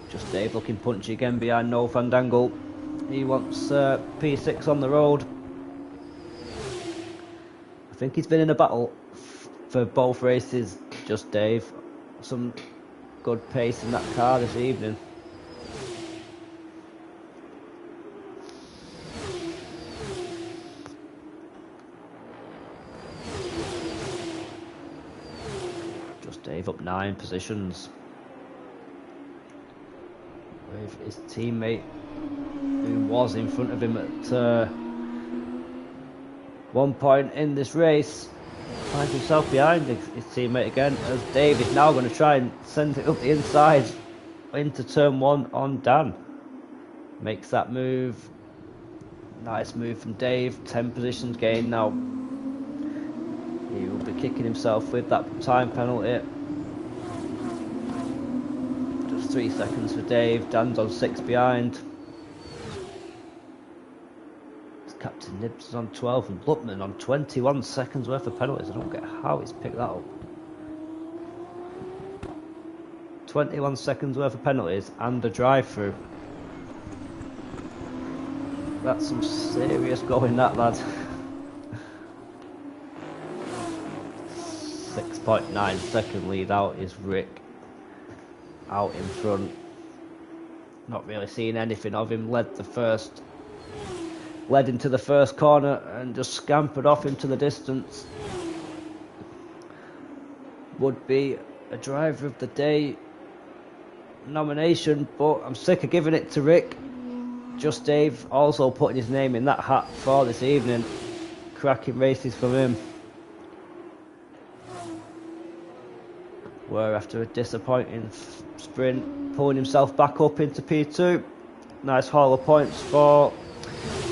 Just Dave looking punchy again behind No Fandangle. He wants P6 on the road. I think he's been in a battle for both races, just Dave. Some good pace in that car this evening. Just Dave up 9 positions. With his teammate who was in front of him at one point in this race finds himself behind his teammate again, as Dave is now going to try and send it up the inside into turn 1 on Dan. Makes that move. Nice move from Dave. 10 positions gained now. He will be kicking himself with that time penalty. Just 3 seconds for Dave. Dan's on 6 behind. Nibs is on 12 and Blutman on 21 seconds worth of penalties. I don't get how he's picked that up. 21 seconds worth of penalties and a drive-through. That's some serious going, that lad. 6.9 second lead out is Rick. Out in front. Not really seeing anything of him. Led into the first corner and just scampered off into the distance. Would be a driver of the day nomination, but I'm sick of giving it to Rick. Just Dave also putting his name in that hat for this evening. Cracking races from him. Were after a disappointing sprint, pulling himself back up into P2. Nice haul of points for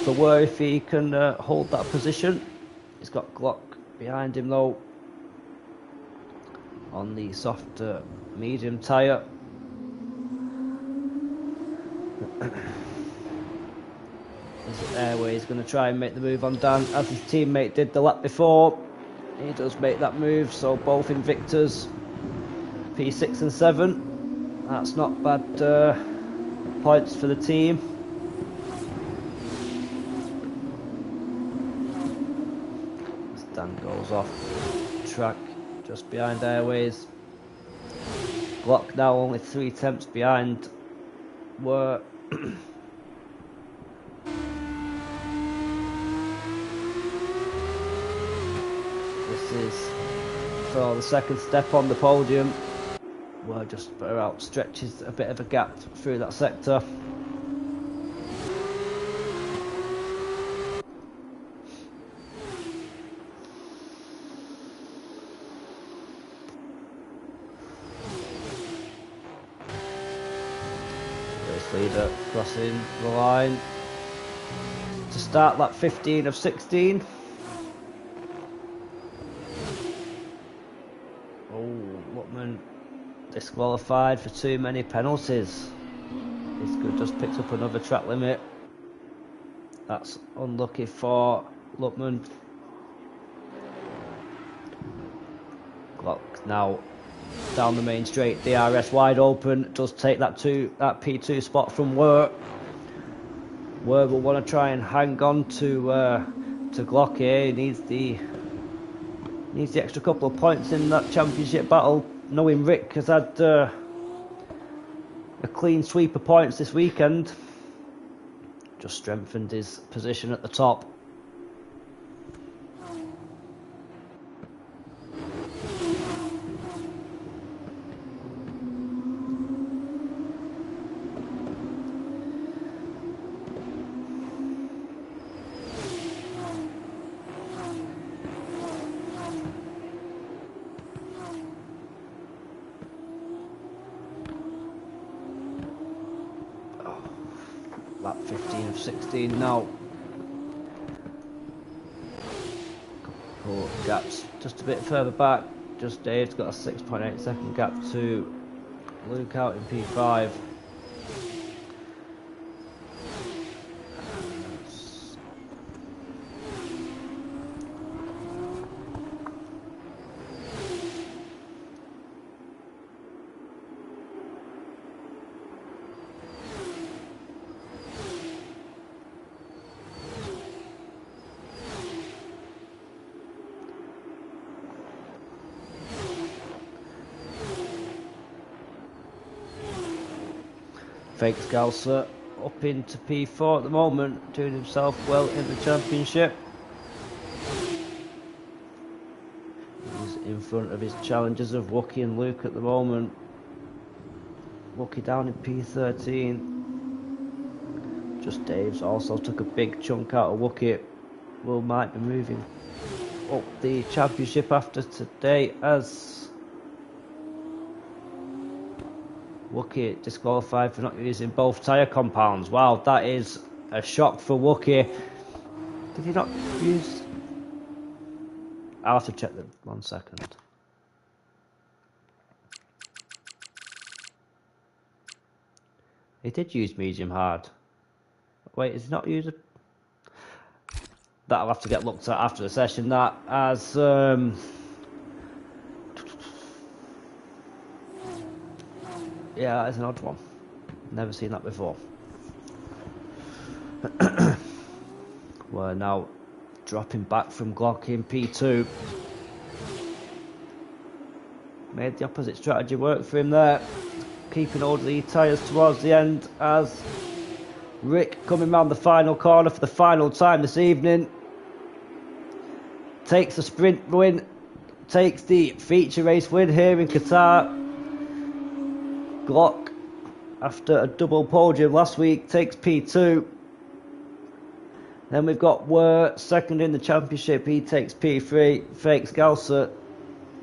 Were if he can hold that position. He's got Glock behind him though on the soft medium tyre. Airway's going to try and make the move on Dan as his teammate did the lap before. He does make that move, so both Invictors P6 and 7. That's not bad points for the team. As Dan goes off track just behind Airways. Glock now only 3 tenths behind Were. This is for the second step on the podium. Were just about stretches a bit of a gap through that sector. Race leader crossing the line to start lap 15 of 16. Disqualified for too many penalties. He's good, just picked up another track limit. That's unlucky for Lutman. Glock now down the main straight. DRS wide open. Does take that P2 spot from Were. Were will want to try and hang on to Glock here. He needs the extra couple of points in that championship battle. Knowing Rick has had a clean sweep of points this weekend, just strengthened his position at the top. Lap 15 of 16 now. Couple gaps just a bit further back. Just Dave's got a 6.8 second gap to Luke out in P5. Fake Scouser up into P4 at the moment, doing himself well in the championship. He's in front of his challengers of Wookie and Luke at the moment. Wookie down in P13. Just Dave's also took a big chunk out of Wookie. Will might be moving up the championship after today as Wookie disqualified for not using both tyre compounds. Wow, that is a shock for Wookie. Did he not use... I'll have to check them. 1 second. He did use medium hard. Wait, is he not using... that'll have to get looked at after the session. That as yeah, it's an odd one. Never seen that before. We're now dropping back from Glock in P2. Made the opposite strategy work for him there. Keeping all the tyres towards the end as Rick coming round the final corner for the final time this evening. Takes the sprint win. Takes the feature race win here in Qatar. Glock, after a double podium last week, takes P2. Then we've got Were second in the championship. He takes P3. Fakes Galsa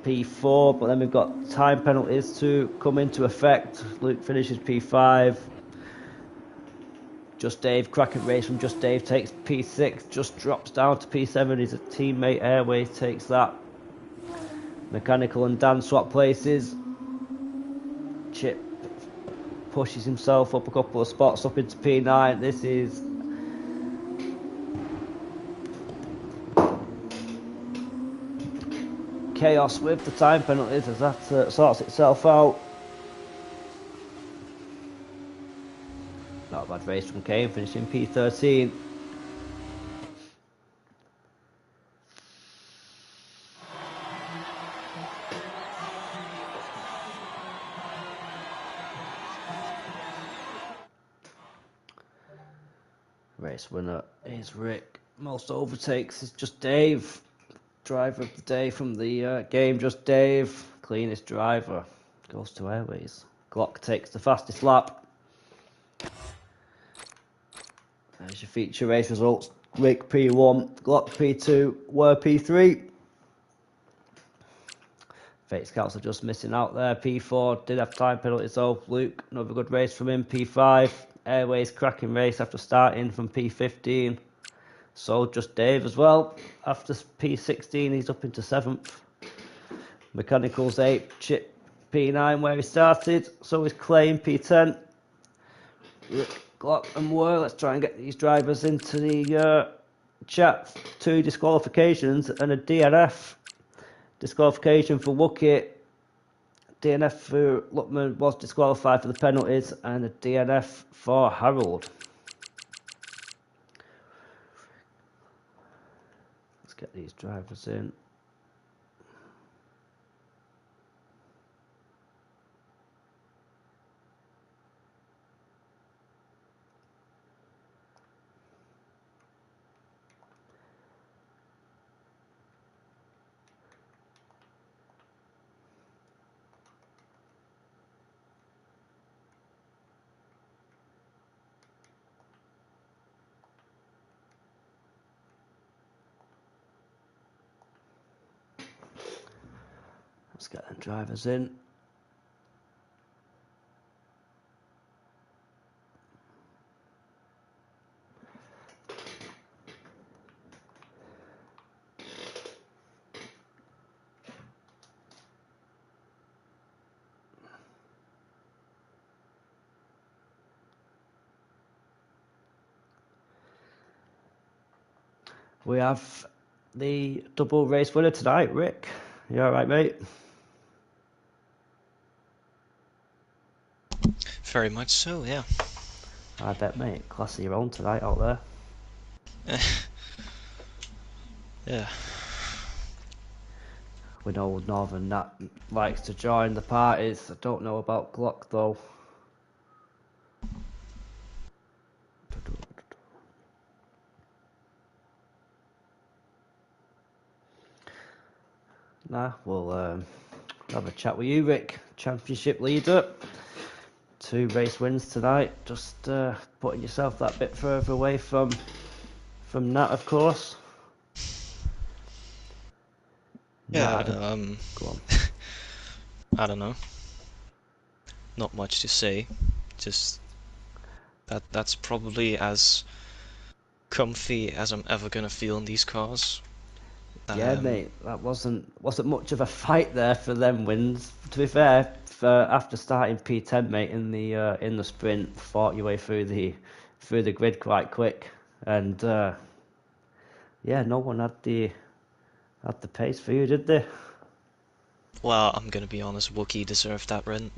P4. But then we've got time penalties to come into effect. Luke finishes P5. Just Dave, cracking race from Just Dave, takes P6. Just drops down to P7. His teammate Airways takes that. Mechanical and Dan swap places. Chip pushes himself up a couple of spots up into P9. This is chaos with the time penalties as that sorts itself out. Not a bad race from Kane, finishing P13. Race winner is Rick. Most overtakes is Just Dave. Driver of the day from the game, Just Dave. Cleanest driver goes to Airways. Glock takes the fastest lap. There's your feature race results. Rick P1, Glock P2, Were P3. Fakes Scouts are just missing out there. P4 did have time penalties though. Luke, another good race from him. P5. Airways cracking race after starting from P15. So Just Dave as well. After P16 he's up into 7th. Mechanicals 8. Chip P9 where he started. So is Clay in P10. Rick, Glock and Were. Let's try and get these drivers into the chat. 2 disqualifications and a DNF. Disqualification for Wookett. DNF for Luckman was disqualified for the penalties, and a DNF for Harold. Let's get these drivers in. Let's get the drivers in. We have the double race winner tonight, Rick. You all right, mate? Very much so, yeah. I bet, mate. Class of your own tonight out there. Yeah. We know Northern Nat likes to join the parties. I don't know about Glock though. Nah, we'll have a chat with you, Rick. Championship leader. 2 race wins tonight. Just putting yourself that bit further away from Nat, of course. Yeah, go on. I don't know. Not much to say. Just that's probably as comfy as I'm ever gonna feel in these cars. Yeah, mate, that wasn't much of a fight there for them wins. To be fair, after starting P10, mate, in the sprint, fought your way through the grid quite quick, and Yeah, no one had the pace for you, did they? Well, I'm gonna be honest, Wookie deserved that win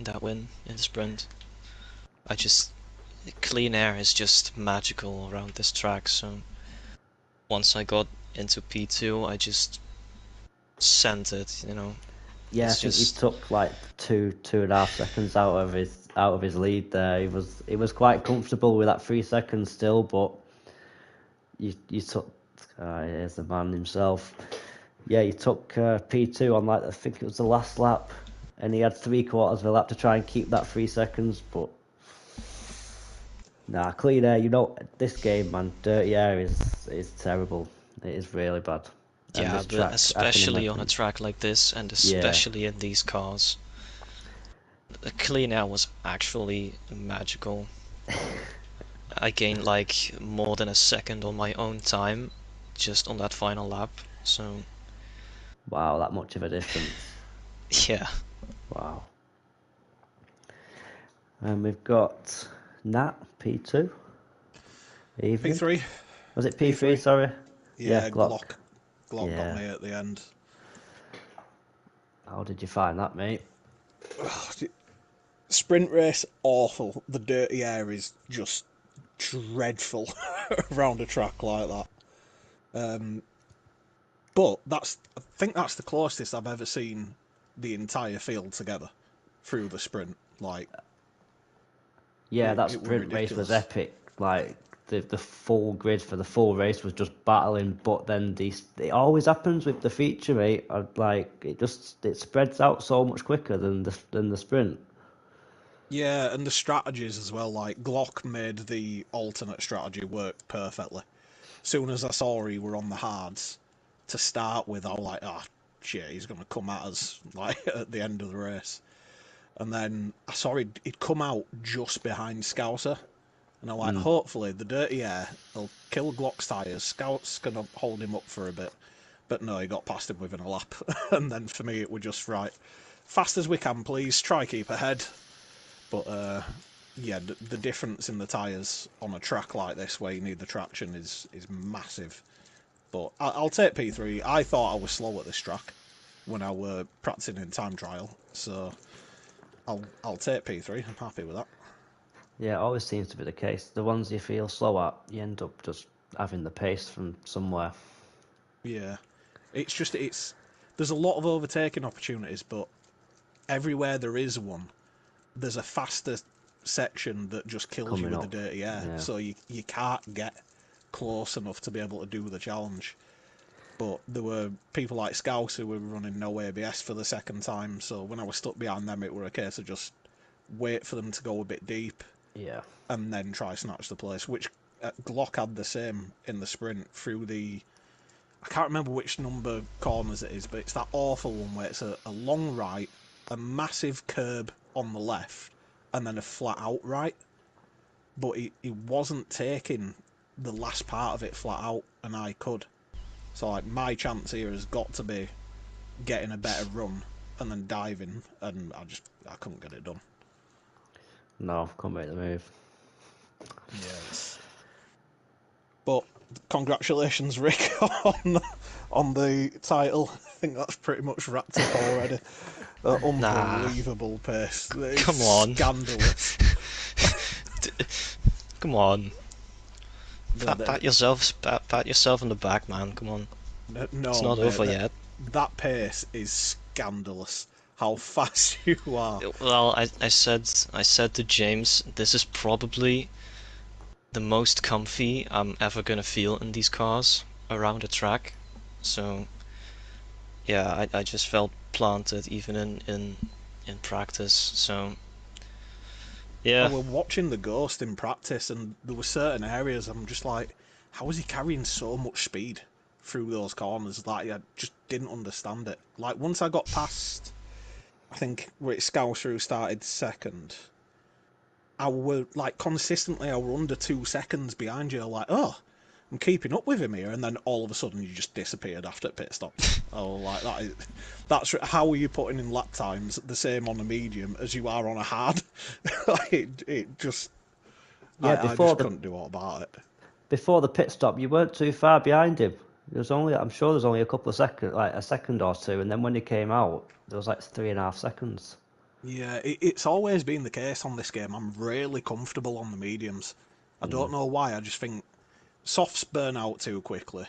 in the sprint. I just clean air is just magical around this track, so once I got into P2, I just sent it, you know. Yeah, I It's think he just, took like 2.5 seconds out of his lead there. He was quite comfortable with that 3 seconds still, but you took here's the man himself. Yeah, he took P2 on like I think it was the last lap, and he had 3/4 of a lap to try and keep that 3 seconds. But nah, clean air. You know this game, man. Dirty air is terrible. It is really bad. And yeah, this but track, I can especially on a imagine. track like this, and Yeah, especially in these cars, the clean air was actually magical. I gained like more than a second on my own time just on that final lap. So wow, that much of a difference. yeah, Wow. And we've got Nat P2 evening. P3, Was it P3? P3. Sorry. Yeah, Yeah, Glock. Glock got Yeah. me at the end. How did you find that, mate? Sprint race awful. The dirty air is just dreadful around a track like that. But I think that's the closest I've ever seen the entire field together through the sprint. Like Yeah, that it were sprint race was ridiculous. epic. Like the full grid for the full race was just battling, but then it always happens with the feature, mate. Like it spreads out so much quicker than the sprint. Yeah, and the strategies as well. Like Glock made the alternate strategy work perfectly. Soon as I saw he were on the hards to start with, I was like, ah, shit, he's going to come at us like at the end of the race. And then I saw he'd come out just behind Scouser, and I'm like, hopefully the dirty air will kill Glock's tyres. Scout's going to hold him up for a bit. But no, he got past him within a lap. And then for me, it was just right. Fast as we can, please. Try keep ahead. But yeah, the difference in the tyres on a track like this, where you need the traction, is massive. But I'll take P3. I thought I was slow at this track when I were practicing in time trial, so I'll take P3. I'm happy with that. Yeah, it always seems to be the case. The ones you feel slow at, you end up just having the pace from somewhere. Yeah, it's there's a lot of overtaking opportunities, but everywhere there is one, there's a faster section that just kills you Coming with the up. dirty air. Yeah. So you can't get close enough to be able to do the challenge. But there were people like Scouse who were running no ABS for the second time, so when I was stuck behind them, it were a case of just wait for them to go a bit deep Yeah. and then try snatch the place, which Glock had the same in the sprint through the... I can't remember which number corners it is, but it's that awful one where it's a long right, a massive curb on the left, and then a flat out right. But he wasn't taking the last part of it flat out, and I could. So like my chance here has got to be getting a better run and then diving, and I couldn't get it done. No, can't make the move. Yes. But congratulations, Rick, on the title. I think that's pretty much wrapped up already. nah, Unbelievable pace. It's come on. scandalous. Come on. The- Pat yourself on the back, man. Come on. It's no, not mate, over yet. that pace is scandalous. How fast you are. Well, I said to James, this is probably the most comfy I'm ever gonna feel in these cars around a track. So yeah, I just felt planted even in practice. So I yeah, was watching the Ghost in practice, and there were certain areas I'm just like, how is he carrying so much speed through those corners? Like, I just didn't understand it. Like, once I got past, I think where it Scouse through started second, I were like consistently I were under 2 seconds behind you. Like, oh, I'm keeping up with him here, and then all of a sudden you just disappeared after pit stops. Oh, like that's how are you putting in lap times the same on a medium as you are on a hard? Like, it just Yeah, I just couldn't do all about it. before the pit stop, you weren't too far behind him. I'm sure there's only a couple of seconds, like a second or two, and then when he came out, there was like 3.5 seconds. Yeah, it's always been the case on this game. I'm really comfortable on the mediums. I don't know why. I just think softs burn out too quickly.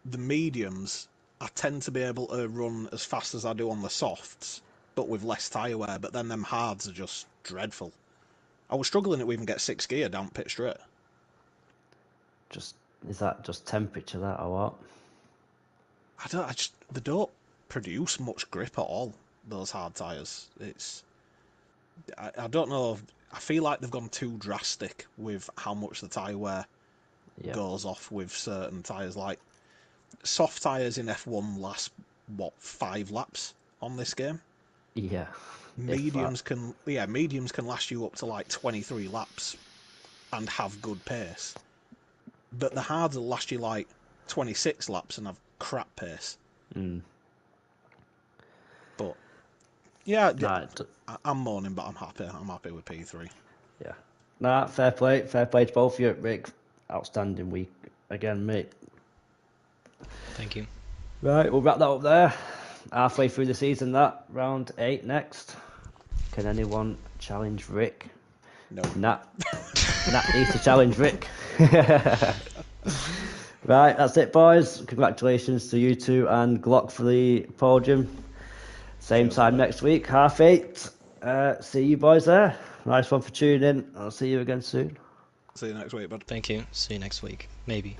The mediums, I tend to be able to run as fast as I do on the softs, but with less tyre wear. But then them hards are just dreadful. I was struggling to even get 6 gear down pit straight. Is that just temperature that or what? They don't produce much grip at all, those hard tyres. I don't know, I feel like they've gone too drastic with how much the tyre wear goes off with certain tyres. Like, soft tyres in F1 last, 5 laps on this game? Yeah. Mediums can last you up to like 23 laps and have good pace. But the hards will last you like 26 laps and have crap pace. But yeah, I'm moaning, but I'm happy. I'm happy with P3. Yeah. Nah, fair play to both of you, Rick. Outstanding week again, mate. Thank you. Right, we'll wrap that up there. Halfway through the season, that round 8 next. Can anyone challenge Rick? No. Nat needs to challenge Rick. Right, that's it, boys. Congratulations to you two and Glock for the podium. Same time next week, 8:30. See you boys there. Nice one for tuning in. I'll see you again soon. See you next week, bud. Thank you. See you next week. Maybe.